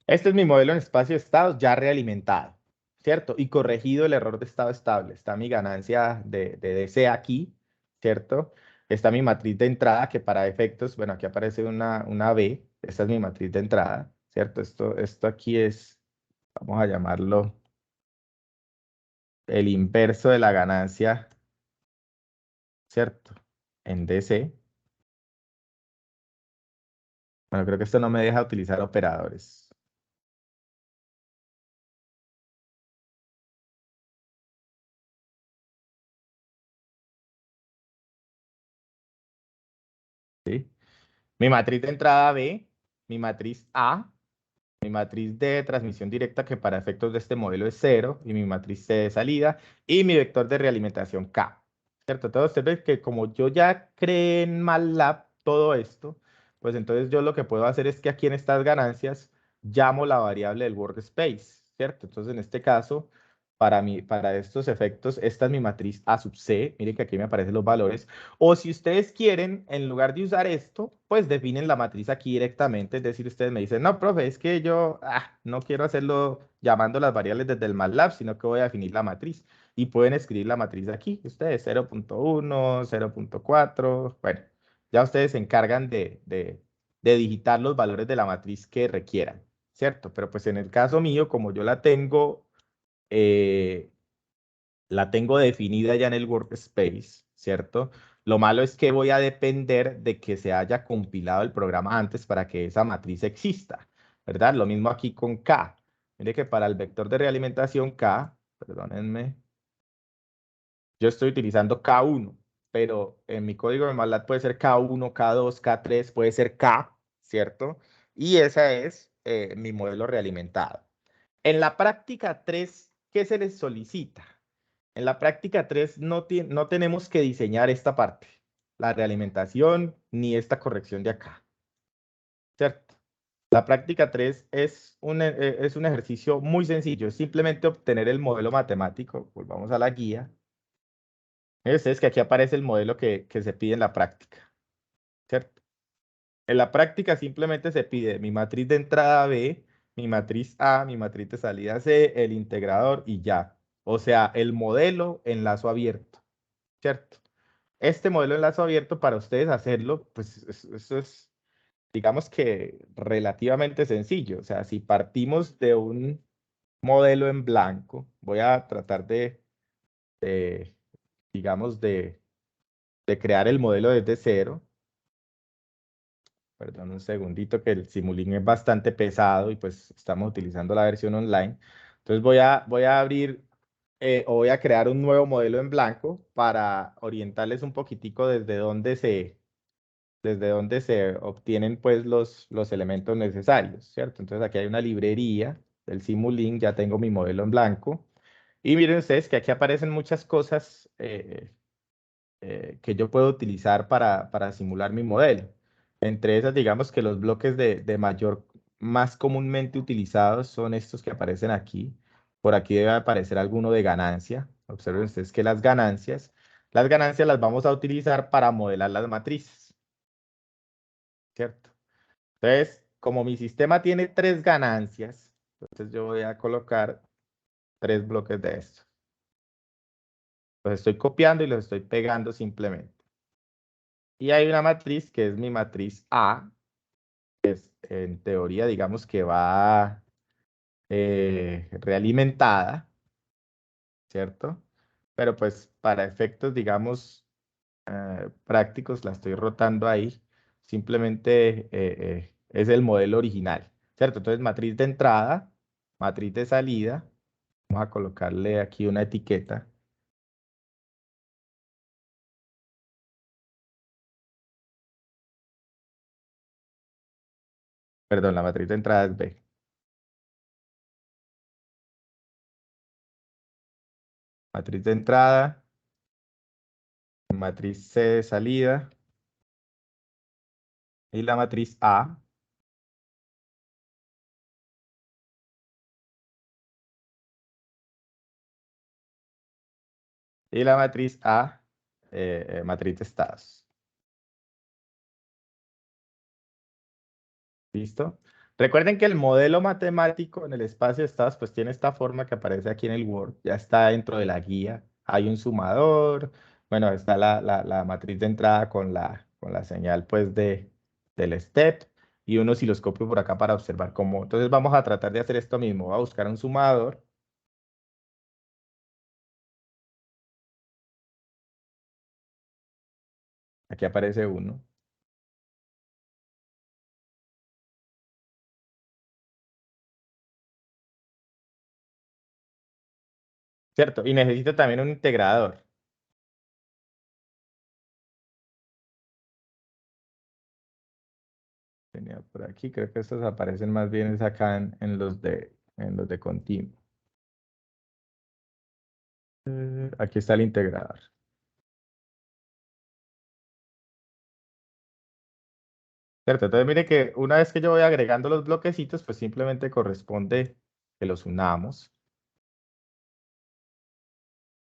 Este es mi modelo en espacio de estados ya realimentado, ¿cierto? Y corregido el error de estado estable. Está mi ganancia de DC aquí, ¿cierto? Está mi matriz de entrada que para efectos, bueno, aquí aparece una B. Esta es mi matriz de entrada, ¿cierto? Esto aquí es, vamos a llamarlo el inverso de la ganancia, ¿cierto? En DC. Bueno, creo que esto no me deja utilizar operadores. ¿Sí? Mi matriz de entrada B, mi matriz A, mi matriz de transmisión directa que para efectos de este modelo es 0 y mi matriz C de salida y mi vector de realimentación K. ¿Cierto? Entonces usted ve que como yo ya creé en MATLAB todo esto, pues entonces yo lo que puedo hacer es que aquí en estas ganancias llamo la variable del workspace, ¿cierto? Entonces en este caso, para estos efectos, esta es mi matriz A sub C. Miren que aquí me aparecen los valores. O si ustedes quieren, en lugar de usar esto, pues definen la matriz aquí directamente. Es decir, ustedes me dicen, no, profe, es que yo no quiero hacerlo llamando las variables desde el MATLAB, sino que voy a definir la matriz. Y pueden escribir la matriz aquí. Ustedes 0.1, 0.4. Bueno, ya ustedes se encargan de digitar los valores de la matriz que requieran, ¿cierto? Pero pues en el caso mío, como yo eh, la tengo definida ya en el workspace, ¿cierto? Lo malo es que voy a depender de que se haya compilado el programa antes para que esa matriz exista, ¿verdad? Lo mismo aquí con K. Mire que para el vector de realimentación K, perdónenme, yo estoy utilizando K1, pero en mi código de MATLAB puede ser K1, K2, K3, puede ser K, ¿cierto? Y esa es mi modelo realimentado. En la práctica 3, ¿qué se les solicita? En la práctica 3 no tenemos que diseñar esta parte, la realimentación ni esta corrección de acá, ¿cierto? La práctica 3 es un ejercicio muy sencillo, es simplemente obtener el modelo matemático. Volvamos a la guía. Miren ustedes que aquí aparece el modelo que se pide en la práctica, ¿cierto? En la práctica simplemente se pide mi matriz de entrada B, mi matriz A, mi matriz de salida C, el integrador y ya. O sea, el modelo en lazo abierto, ¿cierto? Este modelo en lazo abierto para ustedes hacerlo, pues eso es, digamos que relativamente sencillo. O sea, si partimos de un modelo en blanco, voy a tratar de digamos, de crear el modelo desde cero. Perdón un segundito, que el Simulink es bastante pesado y pues estamos utilizando la versión online. Entonces voy a abrir o voy a crear un nuevo modelo en blanco para orientarles un poquitico desde dónde se obtienen pues los elementos necesarios, ¿cierto? Entonces aquí hay una librería del Simulink, ya tengo mi modelo en blanco. Y miren ustedes que aquí aparecen muchas cosas que yo puedo utilizar para simular mi modelo. Entre esas, digamos que los bloques más comúnmente utilizados son estos que aparecen aquí. Por aquí debe aparecer alguno de ganancia. Observen ustedes que las ganancias las vamos a utilizar para modelar las matrices, ¿cierto? Entonces, como mi sistema tiene 3 ganancias, entonces yo voy a colocar 3 bloques de estos. Los estoy copiando y los estoy pegando simplemente. Y hay una matriz que es mi matriz A, en teoría, digamos que va realimentada, ¿cierto? Pero pues para efectos, digamos, prácticos, la estoy rotando ahí. Simplemente es el modelo original, ¿cierto? Entonces, matriz de entrada, matriz de salida. Vamos a colocarle aquí una etiqueta. Perdón, la matriz de entrada es B. Matriz de entrada, matriz C de salida y la matriz A. Y la matriz A, matriz de estados. ¿Listo? Recuerden que el modelo matemático en el espacio de estados pues tiene esta forma que aparece aquí en el Word. Ya está dentro de la guía. Hay un sumador. Bueno, está la matriz de entrada con la señal pues del step y un osciloscopio por acá para observar cómo. Entonces vamos a tratar de hacer esto mismo. Voy a buscar un sumador. Aquí aparece uno. ¿Cierto? Y necesito también un integrador. Tenía por aquí, creo que estos aparecen más bien es acá en los de continuo. Aquí está el integrador. ¿Cierto? Entonces mire que una vez que yo voy agregando los bloquecitos, pues simplemente corresponde que los unamos.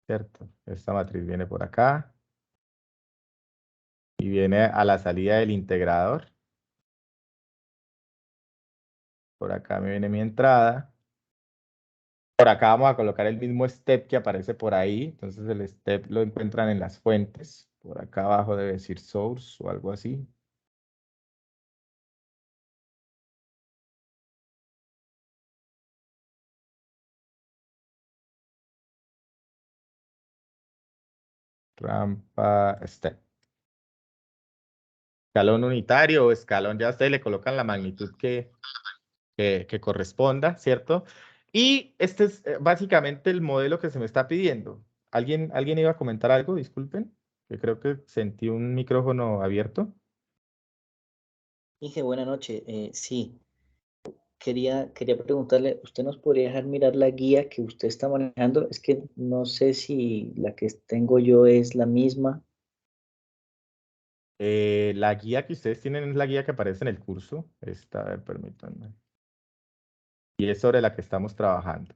¿Cierto? Esta matriz viene por acá y viene a la salida del integrador. Por acá me viene mi entrada. Por acá vamos a colocar el mismo step que aparece por ahí. Entonces el step lo encuentran en las fuentes. Por acá abajo debe decir source o algo así. Rampa step. Escalón unitario o escalón, ya ustedes le colocan la magnitud que corresponda, ¿cierto? Y este es básicamente el modelo que se me está pidiendo. ¿Alguien iba a comentar algo? Disculpen, que creo que sentí un micrófono abierto. Dije, buena noche. Sí, quería preguntarle, ¿usted nos podría dejar mirar la guía que usted está manejando? Es que no sé si la que tengo yo es la misma. La guía que ustedes tienen es la guía que aparece en el curso. Esta, a ver, permítanme. Y es sobre la que estamos trabajando.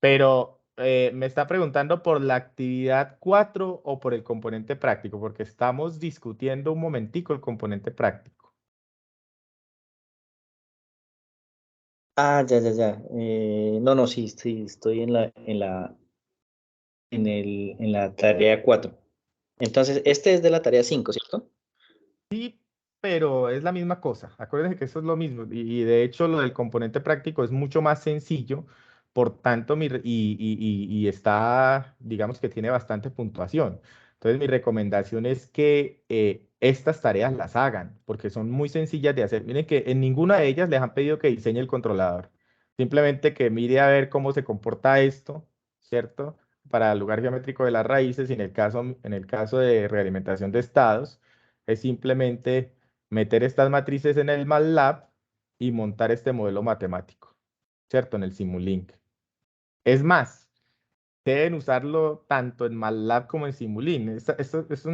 Pero me está preguntando por la actividad 4 o por el componente práctico, porque estamos discutiendo un momentico el componente práctico. Ah, ya. No, sí, estoy en la tarea 4. Entonces, este es de la tarea 5, ¿cierto? Sí, pero es la misma cosa. Acuérdense que eso es lo mismo. Y de hecho lo del componente práctico es mucho más sencillo por tanto, y está, digamos que tiene bastante puntuación. Entonces, mi recomendación es que estas tareas las hagan, porque son muy sencillas de hacer. Miren que en ninguna de ellas les han pedido que diseñe el controlador. Simplemente que mire a ver cómo se comporta esto, ¿cierto? Para el lugar geométrico de las raíces, y en el caso de realimentación de estados, es simplemente meter estas matrices en el MATLAB y montar este modelo matemático, ¿cierto? En el Simulink. Es más, deben usarlo tanto en MATLAB como en Simulink. Esto es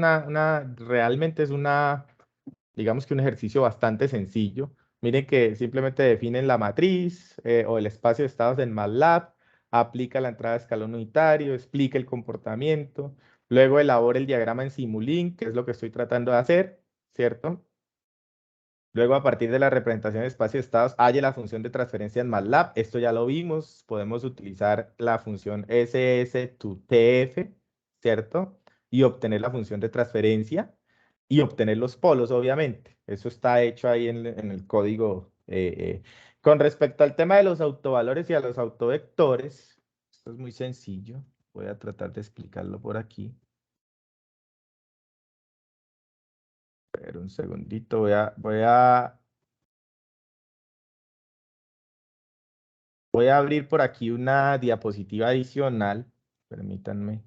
realmente es digamos que un ejercicio bastante sencillo. Miren que simplemente definen la matriz o el espacio de estados en MATLAB, aplica la entrada de escalón unitario, explica el comportamiento, luego elabora el diagrama en Simulink, que es lo que estoy tratando de hacer, ¿cierto? Luego, a partir de la representación de espacio de estados, halle la función de transferencia en MATLAB. Esto ya lo vimos. Podemos utilizar la función SS to TF, ¿cierto? Y obtener la función de transferencia y obtener los polos, obviamente. Eso está hecho ahí en el código. Con respecto al tema de los autovalores y a los autovectores, esto es muy sencillo. Voy a tratar de explicarlo por aquí. Pero un segundito, voy a abrir por aquí una diapositiva adicional. Permítanme.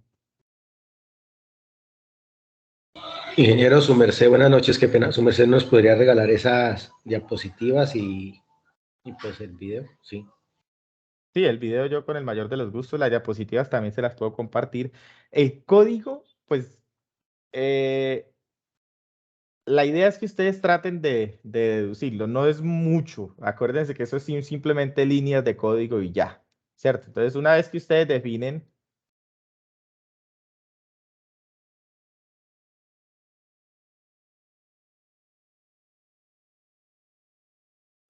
Ingeniero, su merced, buenas noches, qué pena. Su merced nos podría regalar esas diapositivas y pues el video, sí. Sí, el video yo con el mayor de los gustos, las diapositivas también se las puedo compartir. El código, pues, la idea es que ustedes traten de deducirlo, no es mucho. Acuérdense que eso es simplemente líneas de código y ya, ¿cierto? Entonces, una vez que ustedes definen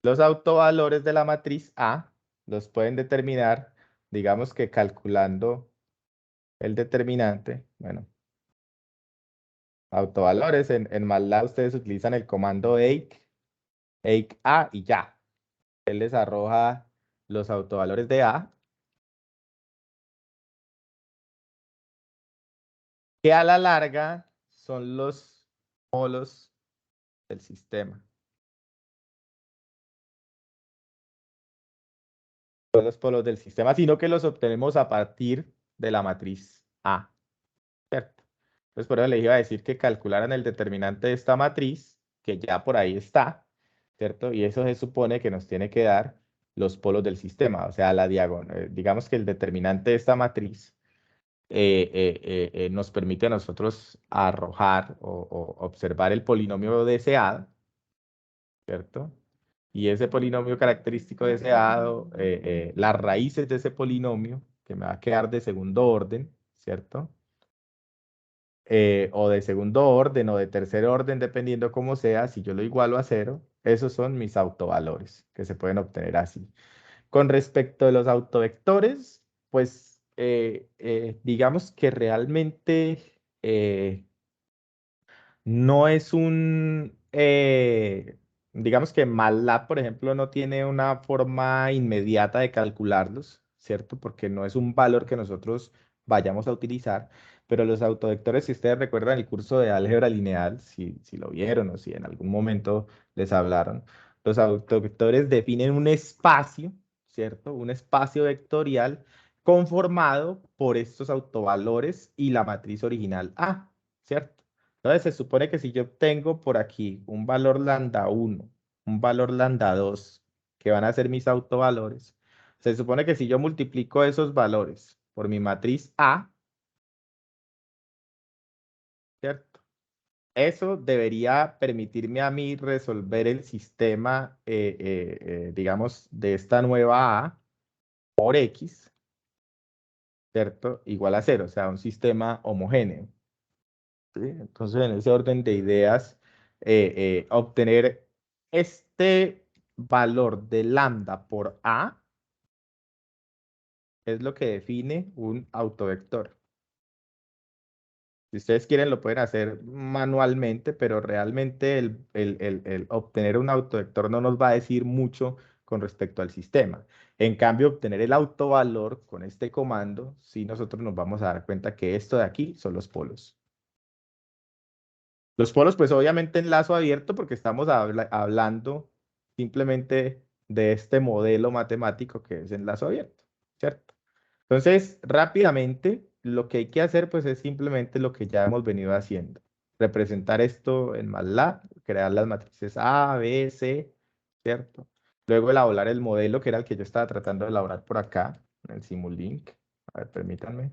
los autovalores de la matriz A, los pueden determinar, digamos que calculando el determinante, bueno, autovalores, en MATLAB ustedes utilizan el comando ake A y ya. Él les arroja los autovalores de A, que a la larga son los polos del sistema. Son los polos del sistema, sino que los obtenemos a partir de la matriz A, ¿cierto? Entonces, por eso les iba a decir que calcularan el determinante de esta matriz, que ya por ahí está, ¿cierto? Y eso se supone que nos tiene que dar los polos del sistema, o sea, la diagonal. Digamos que el determinante de esta matriz nos permite a nosotros arrojar o observar el polinomio deseado, ¿cierto? Y ese polinomio característico deseado, las raíces de ese polinomio, que me va a quedar de segundo orden, ¿cierto? O de segundo orden o de tercer orden, dependiendo cómo sea, si yo lo igualo a 0, esos son mis autovalores, que se pueden obtener así. Con respecto a los autovectores, pues digamos que realmente no es digamos que MATLAB, por ejemplo, no tiene una forma inmediata de calcularlos, ¿cierto? Porque no es un valor que nosotros vayamos a utilizar, pero los autovectores, si ustedes recuerdan el curso de álgebra lineal, si lo vieron o si en algún momento les hablaron, los autovectores definen un espacio, ¿cierto? Un espacio vectorial conformado por estos autovalores y la matriz original A, ¿cierto? Entonces se supone que si yo obtengo por aquí un valor lambda 1, un valor lambda 2, que van a ser mis autovalores, se supone que si yo multiplico esos valores por mi matriz A, ¿cierto? Eso debería permitirme a mí resolver el sistema, digamos, de esta nueva A por X, ¿cierto? Igual a 0, o sea, un sistema homogéneo. ¿Sí? Entonces, en ese orden de ideas, obtener este valor de lambda por A es lo que define un autovector. Si ustedes quieren, lo pueden hacer manualmente, pero realmente el obtener un autovector no nos va a decir mucho con respecto al sistema. En cambio, obtener el autovalor con este comando, sí nosotros nos vamos a dar cuenta que esto de aquí son los polos. Los polos, pues obviamente en lazo abierto porque estamos hablando simplemente de este modelo matemático que es en lazo abierto, ¿cierto? Entonces, rápidamente, lo que hay que hacer pues es simplemente lo que ya hemos venido haciendo. Representar esto en MATLAB, crear las matrices A, B, C, ¿cierto? Luego elaborar el modelo que era el que yo estaba tratando de elaborar por acá, en el Simulink. A ver, permítanme.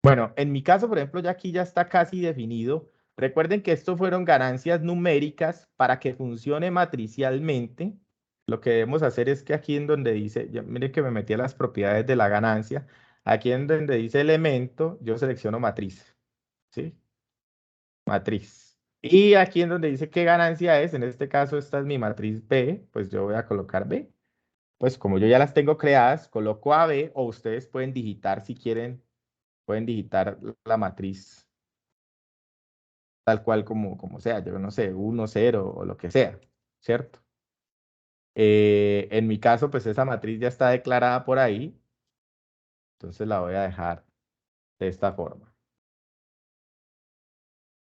Bueno, en mi caso, por ejemplo, ya aquí ya está casi definido. Recuerden que esto fueron ganancias numéricas para que funcione matricialmente. Lo que debemos hacer es que aquí en donde dice, miren que me metí a las propiedades de la ganancia, aquí en donde dice elemento, yo selecciono matriz, ¿sí? Matriz. Y aquí en donde dice qué ganancia es, en este caso esta es mi matriz B, pues yo voy a colocar B. Pues como yo ya las tengo creadas, coloco AB o ustedes pueden digitar si quieren, pueden digitar la matriz tal cual como sea, yo no sé, 1, 0 o lo que sea, ¿cierto? En mi caso, pues esa matriz ya está declarada por ahí, entonces la voy a dejar de esta forma.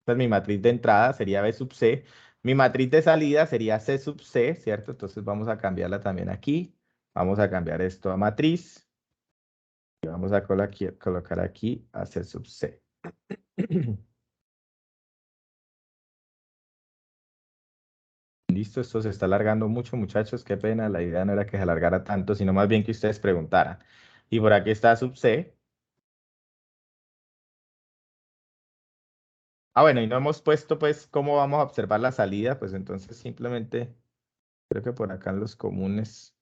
Esta es mi matriz de entrada, sería B sub C. Mi matriz de salida sería C sub C, ¿cierto? Entonces vamos a cambiarla también aquí. Vamos a cambiar esto a matriz. Y vamos a colocar aquí a C sub C. Listo, esto se está alargando mucho, muchachos. Qué pena, la idea no era que se alargara tanto, sino más bien que ustedes preguntaran. Y por aquí está sub C. Ah, bueno, y no hemos puesto pues cómo vamos a observar la salida, pues entonces simplemente creo que por acá en los comunes,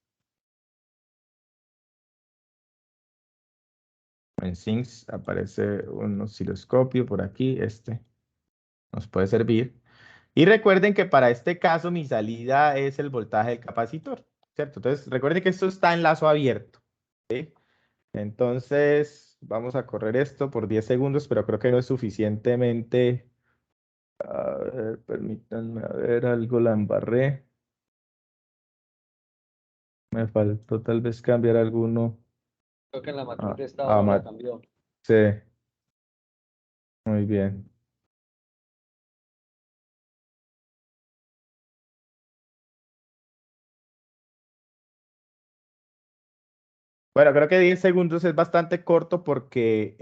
en Sinks aparece un osciloscopio por aquí, este nos puede servir. Y recuerden que para este caso mi salida es el voltaje del capacitor, ¿cierto? Entonces recuerden que esto está en lazo abierto, ¿sí? Entonces vamos a correr esto por 10 segundos, pero creo que no es suficientemente. A ver, permítanme, a ver, algo la embarré. Me faltó tal vez cambiar alguno. Creo que en la matriz Ah, de estado no la cambió. sí, muy bien. Bueno, creo que 10 segundos es bastante corto porque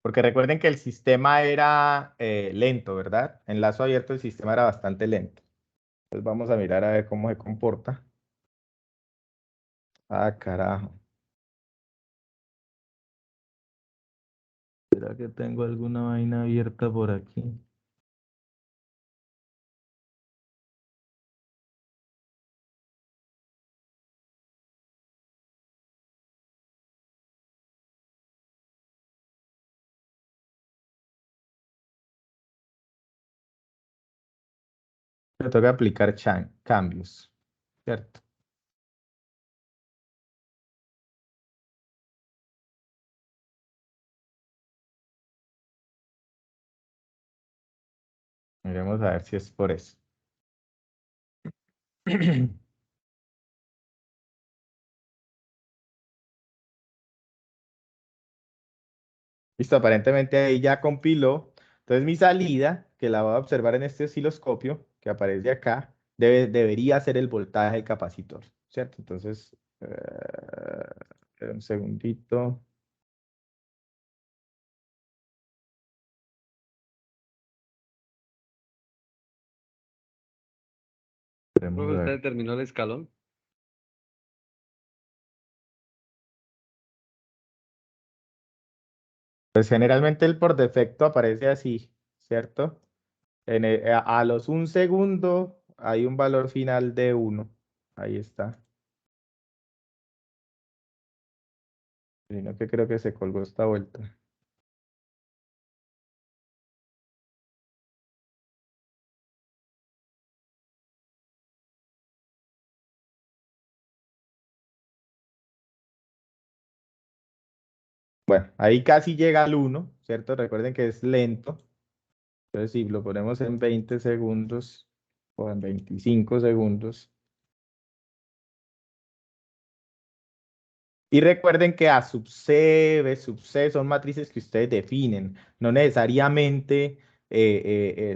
porque recuerden que el sistema era lento, ¿verdad? En lazo abierto el sistema era bastante lento. Entonces vamos a mirar a ver cómo se comporta. Ah, carajo. ¿Será que tengo alguna vaina abierta por aquí? Me toca aplicar cambios, ¿cierto? Miremos a ver si es por eso. Listo, aparentemente ahí ya compiló. Entonces mi salida, que la voy a observar en este osciloscopio, que aparece acá, debería ser el voltaje del capacitor, ¿cierto? Entonces, un segundito. Esperemos a ¿Usted ver. determinó el escalón? Pues generalmente el por defecto aparece así, ¿cierto? A los 1 segundo hay un valor final de 1. Ahí está. Sino que creo que se colgó esta vuelta. Bueno, ahí casi llega al 1, ¿cierto? Recuerden que es lento. Entonces, si lo ponemos en 20 segundos o en 25 segundos. Y recuerden que A sub C, B sub C son matrices que ustedes definen, no necesariamente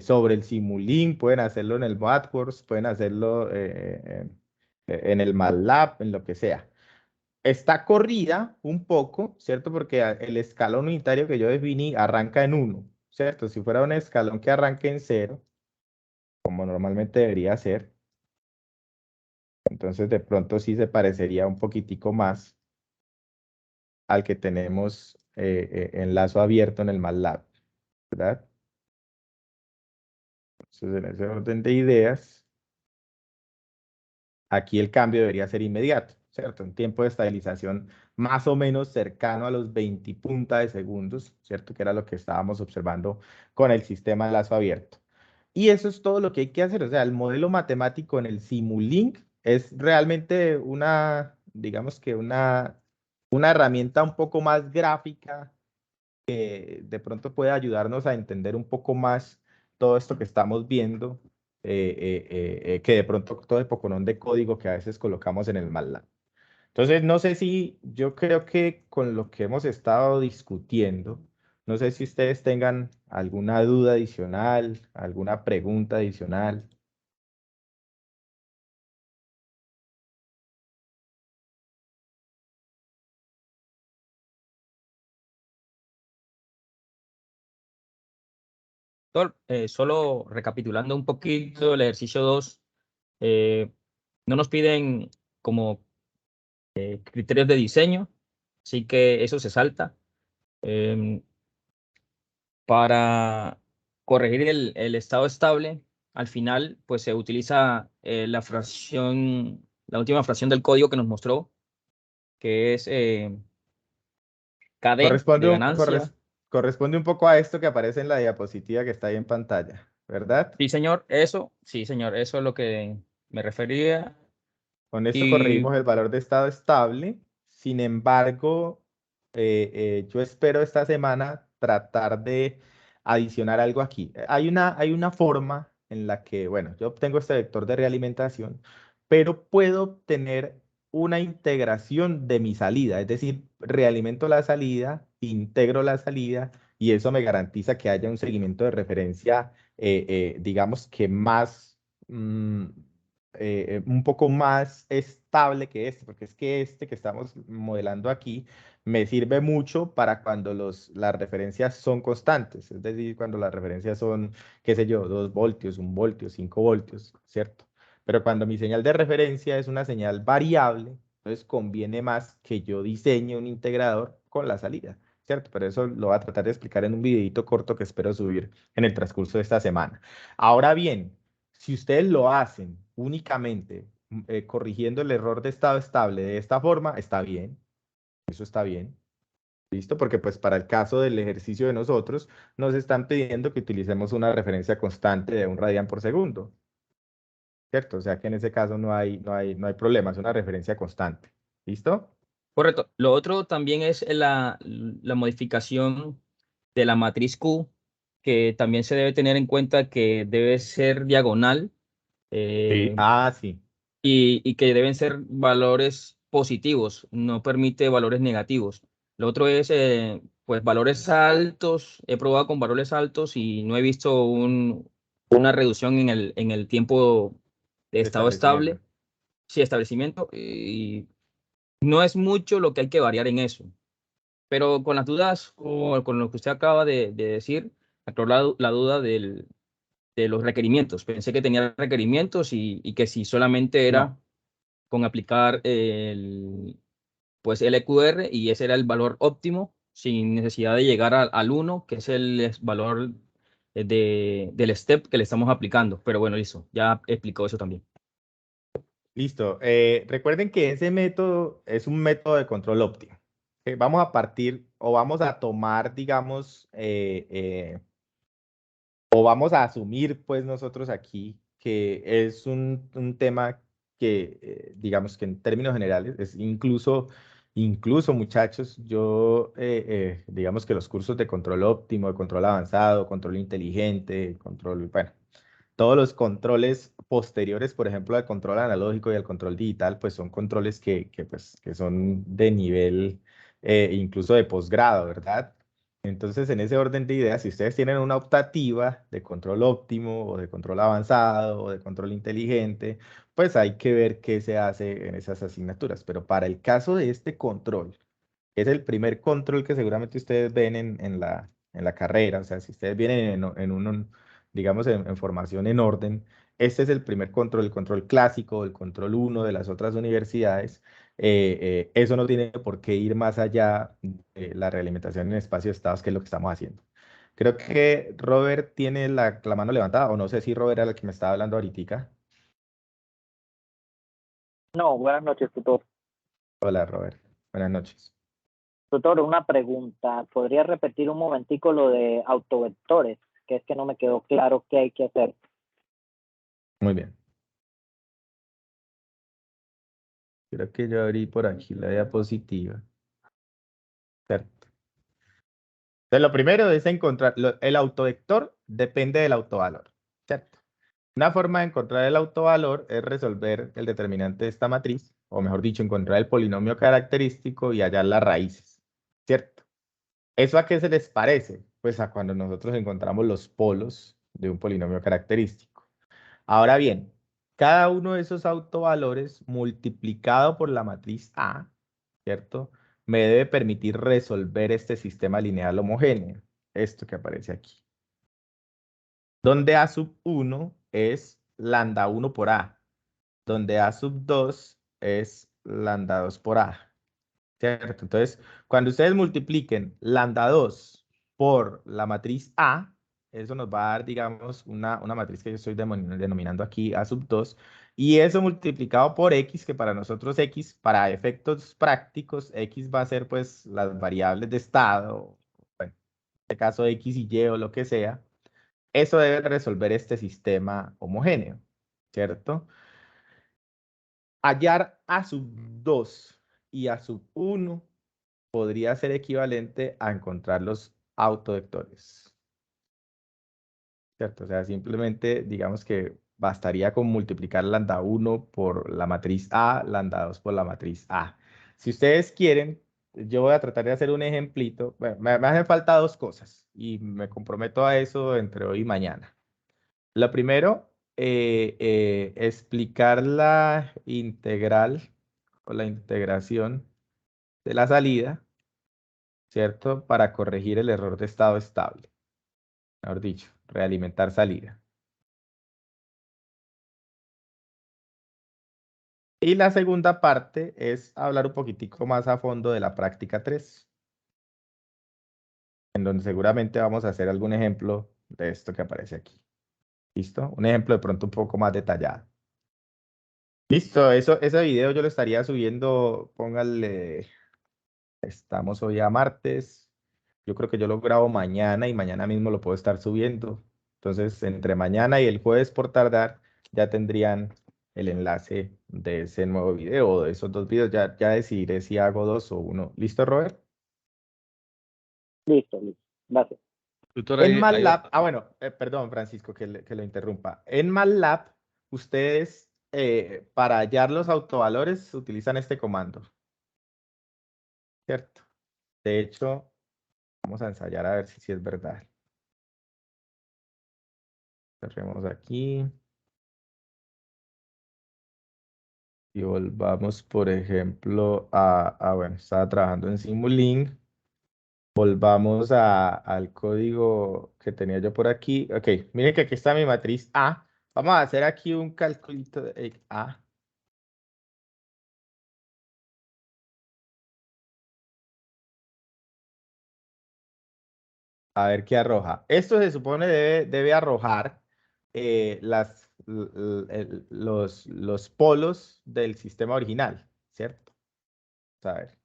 sobre el Simulink, pueden hacerlo en el MathWorks, pueden hacerlo en el MATLAB, en lo que sea. Está corrida un poco, ¿cierto? Porque el escalón unitario que yo definí arranca en 1, ¿cierto? Si fuera un escalón que arranque en 0, como normalmente debería ser, entonces de pronto sí se parecería un poquitico más al que tenemos en lazo abierto en el MATLAB, ¿verdad? Entonces, en ese orden de ideas, aquí el cambio debería ser inmediato, ¿cierto? Un tiempo de estabilización más o menos cercano a los 20 punta de segundos, ¿cierto? Que era lo que estábamos observando con el sistema de lazo abierto. Y eso es todo lo que hay que hacer. O sea, el modelo matemático en el Simulink es realmente una, digamos que una herramienta un poco más gráfica que de pronto puede ayudarnos a entender un poco más todo esto que estamos viendo, que de pronto todo el poconón de código que a veces colocamos en el MATLAB. Entonces, no sé si yo creo que con lo que hemos estado discutiendo, no sé si ustedes tengan alguna duda adicional, alguna pregunta adicional. Doctor, solo recapitulando un poquito el ejercicio 2, no nos piden como criterios de diseño, así que eso se salta. Em, para corregir el estado estable, al final, pues se utiliza la fracción, la última fracción del código que nos mostró, que es KD de Corresponde ganancia. corresponde un poco a esto que aparece en la diapositiva que está ahí en pantalla, ¿verdad? Sí, señor, eso es lo que me refería. Con esto Y corregimos el valor de estado estable. Sin embargo, yo espero esta semana tratar de adicionar algo aquí. Hay una forma en la que, bueno, yo obtengo este vector de realimentación, pero puedo obtener una integración de mi salida, es decir, realimento la salida, integro la salida y eso me garantiza que haya un seguimiento de referencia, digamos que más... un poco más estable que este, porque es que este que estamos modelando aquí me sirve mucho para cuando las referencias son constantes, es decir, cuando las referencias son, qué sé yo, 2 voltios, 1 voltio, 5 voltios, ¿cierto? Pero cuando mi señal de referencia es una señal variable, entonces conviene más que yo diseñe un integrador con la salida, ¿cierto? Pero eso lo voy a tratar de explicar en un videito corto que espero subir en el transcurso de esta semana. Ahora bien, si ustedes lo hacen únicamente corrigiendo el error de estado estable de esta forma, está bien, eso está bien, ¿listo? Porque pues para el caso del ejercicio de nosotros, nos están pidiendo que utilicemos una referencia constante de 1 radian por segundo, ¿cierto? O sea que en ese caso no hay problema, es una referencia constante, ¿listo? correcto. Lo otro también es la modificación de la matriz Q, que también se debe tener en cuenta que debe ser diagonal. Sí. eh, Ah, sí. y que deben ser valores positivos, no permite valores negativos. Lo otro es, pues, valores altos. He probado con valores altos y no he visto una reducción en el tiempo de estado estable, Establecimiento. sí, establecimiento, y no es mucho lo que hay que variar en eso. Pero con las dudas o con lo que usted acaba de decir, me aclaró la duda de los requerimientos. Pensé que tenía requerimientos y que si solamente No. era con aplicar pues el EQR y ese era el valor óptimo sin necesidad de llegar al 1, que es el valor del step que le estamos aplicando. Pero bueno, listo, ya explicó eso también. Listo. Recuerden que ese método es un método de control óptimo. Vamos a partir o vamos a tomar, digamos, o vamos a asumir, pues nosotros aquí, que es un tema que, digamos que en términos generales, es incluso Incluso, muchachos, yo, digamos que los cursos de control óptimo, de control avanzado, control inteligente, control, bueno, todos los controles posteriores, por ejemplo, al control analógico y al control digital, pues son controles que son de nivel incluso de posgrado, ¿verdad? Entonces, en ese orden de ideas, si ustedes tienen una optativa de control óptimo o de control avanzado o de control inteligente, pues hay que ver qué se hace en esas asignaturas. Pero para el caso de este control, que es el primer control que seguramente ustedes ven en la carrera, o sea, si ustedes vienen digamos, en formación en orden, este es el primer control, el control clásico, el control uno de las otras universidades. Eso no tiene por qué ir más allá de la realimentación en espacio de estados, que es lo que estamos haciendo. Creo que Robert tiene la mano levantada, o no sé si Robert era el que me estaba hablando ahorita. No, buenas noches, tutor. Hola, Robert. Buenas noches. Tutor, una pregunta. ¿Podría repetir un momentico lo de autovectores? Que es que no me quedó claro qué hay que hacer. Muy bien. Creo que yo abrí por aquí la diapositiva. ¿Cierto? Entonces, lo primero es encontrar, el autovector depende del autovalor, ¿cierto? Una forma de encontrar el autovalor es resolver el determinante de esta matriz, o mejor dicho, encontrar el polinomio característico y hallar las raíces, ¿cierto? ¿Eso a qué se les parece? Pues a cuando nosotros encontramos los polos de un polinomio característico. Ahora bien, cada uno de esos autovalores multiplicado por la matriz A, ¿cierto? Me debe permitir resolver este sistema lineal homogéneo, esto que aparece aquí. Donde A sub 1 es lambda 1 por A, donde A sub 2 es lambda 2 por A, ¿cierto? Entonces, cuando ustedes multipliquen lambda 2 por la matriz A, eso nos va a dar, digamos, una matriz que yo estoy denominando aquí A sub 2, y eso multiplicado por X, que para nosotros X, para efectos prácticos, X va a ser pues las variables de estado, bueno, en este caso X y Y o lo que sea, eso debe resolver este sistema homogéneo, ¿cierto? Hallar A sub 2 y A sub 1 podría ser equivalente a encontrar los autovectores, ¿cierto? O sea, simplemente digamos que bastaría con multiplicar lambda 1 por la matriz A, lambda 2 por la matriz A. Si ustedes quieren, yo voy a tratar de hacer un ejemplito. Bueno, me hacen falta dos cosas y me comprometo a eso entre hoy y mañana. Lo primero, explicar la integral o la integración de la salida, ¿cierto? Para corregir el error de estado estable. Mejor dicho, realimentar salida. Y la segunda parte es hablar un poquitico más a fondo de la práctica 3, en donde seguramente vamos a hacer algún ejemplo de esto que aparece aquí. ¿Listo? Un ejemplo de pronto un poco más detallado. Listo, ese video yo lo estaría subiendo, póngale, estamos hoy a martes, yo creo que yo lo grabo mañana y mañana mismo lo puedo estar subiendo. Entonces, entre mañana y el jueves por tardar, ya tendrían el enlace de ese nuevo video o de esos dos videos. Ya decidiré si hago dos o uno. ¿Listo, Robert? Listo, listo. Gracias. Tutor, En MATLAB, bueno, perdón, Francisco, que lo interrumpa. En MATLAB, ustedes para hallar los autovalores utilizan este comando, ¿cierto? De hecho, vamos a ensayar a ver si es verdad. Cerremos aquí. Y volvamos, por ejemplo, bueno, estaba trabajando en Simulink. Volvamos al código que tenía yo por aquí. Ok, miren que aquí está mi matriz A. Vamos a hacer aquí un calculito de A. A ver qué arroja. Esto se supone debe arrojar los polos del sistema original, ¿cierto? A ver.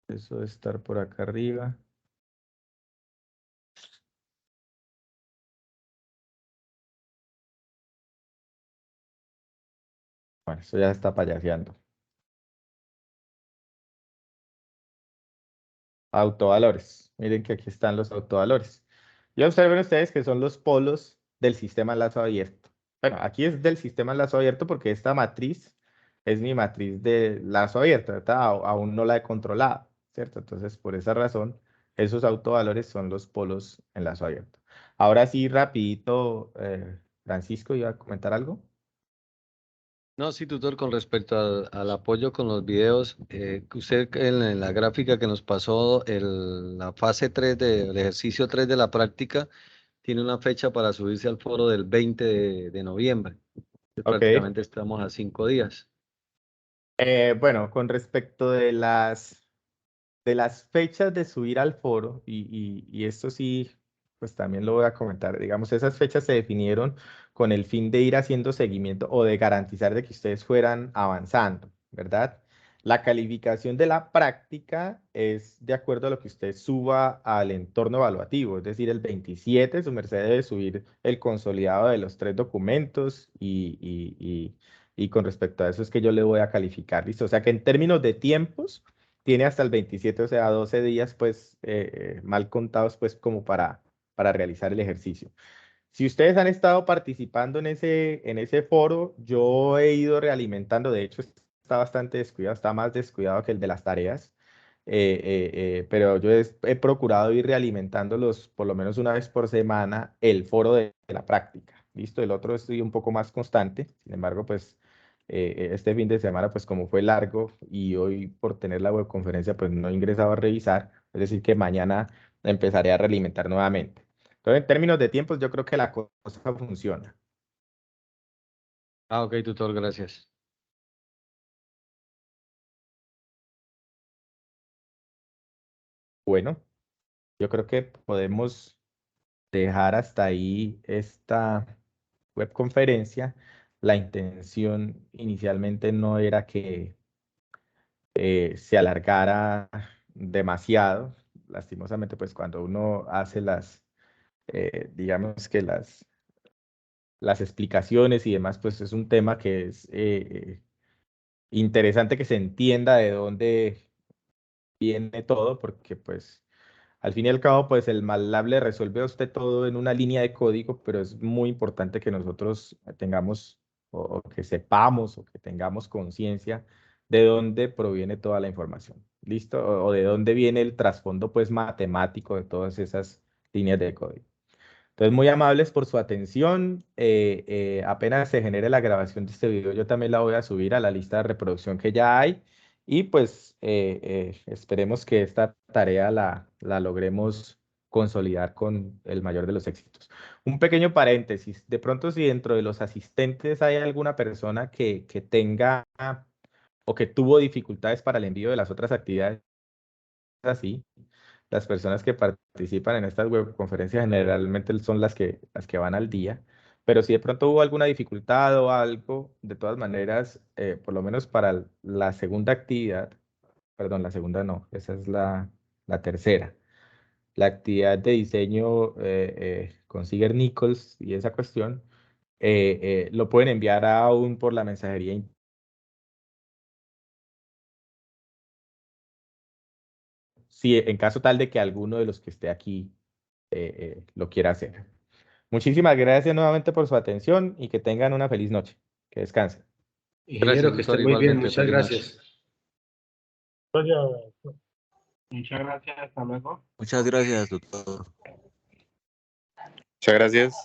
Eso debe estar por acá arriba. Bueno, eso ya está payaseando. Autovalores. Miren que aquí están los autovalores. Y observen ustedes que son los polos del sistema enlazo abierto. Bueno, aquí es del sistema enlazo abierto porque esta matriz es mi matriz de lazo abierto, ¿verdad? Aún no la he controlado, ¿cierto? Entonces, por esa razón, esos autovalores son los polos en lazo abierto. Ahora sí, rapidito, Francisco, ¿iba a comentar algo? No, sí, tutor, con respecto al apoyo con los videos, que usted en la gráfica que nos pasó, la fase 3 del ejercicio 3 de la práctica, tiene una fecha para subirse al foro del 20 de noviembre. Ok. Prácticamente estamos a 5 días. Bueno, con respecto de las fechas de subir al foro, y esto sí, pues también lo voy a comentar, digamos, esas fechas se definieron con el fin de ir haciendo seguimiento o de garantizar de que ustedes fueran avanzando, ¿verdad? La calificación de la práctica es de acuerdo a lo que usted suba al entorno evaluativo, es decir, el 27 su merced debe subir el consolidado de los 3 documentos y con respecto a eso es que yo le voy a calificar, ¿listo? O sea que en términos de tiempos, tiene hasta el 27, o sea, 12 días, pues, mal contados, pues, como para realizar el ejercicio. Si ustedes han estado participando en ese foro, yo he ido realimentando, de hecho, está bastante descuidado, está más descuidado que el de las tareas, pero yo he procurado ir realimentándolos por lo menos una vez por semana, el foro de la práctica, ¿listo? El otro estoy un poco más constante, sin embargo, pues, este fin de semana, pues como fue largo y hoy por tener la webconferencia, pues no he ingresado a revisar, es decir, que mañana empezaré a realimentar nuevamente. Entonces, en términos de tiempos, yo creo que la cosa funciona. Ah, ok, tutor, gracias. Bueno, yo creo que podemos dejar hasta ahí esta webconferencia. La intención inicialmente no era que se alargara demasiado. Lastimosamente, pues cuando uno hace digamos que las explicaciones y demás, pues es un tema que es interesante que se entienda de dónde viene todo, porque pues al fin y al cabo, pues el MATLAB le resuelve a usted todo en una línea de código, pero es muy importante que nosotros tengamos o que sepamos o que tengamos conciencia de dónde proviene toda la información. ¿Listo? O de dónde viene el trasfondo pues matemático de todas esas líneas de código. Entonces, muy amables por su atención. Apenas se genere la grabación de este video, yo también la voy a subir a la lista de reproducción que ya hay. Y pues esperemos que esta tarea la logremos consolidar con el mayor de los éxitos. Un pequeño paréntesis. De pronto, si dentro de los asistentes hay alguna persona que tenga o que tuvo dificultades para el envío de las otras actividades, así. Las personas que participan en estas webconferencias generalmente son las que van al día, pero si de pronto hubo alguna dificultad o algo, de todas maneras, por lo menos para la segunda actividad, perdón, la segunda no, esa es la tercera, la actividad de diseño con Siger Nichols y esa cuestión, lo pueden enviar aún por la mensajería si en caso tal de que alguno de los que esté aquí lo quiera hacer. Muchísimas gracias nuevamente por su atención y que tengan una feliz noche. Que descansen. Ingeniero, Gracias, que tutor, esté muy bien, igualmente. muchas Feliz noche. gracias. Muchas gracias, hasta luego. Muchas gracias, doctor. Muchas gracias.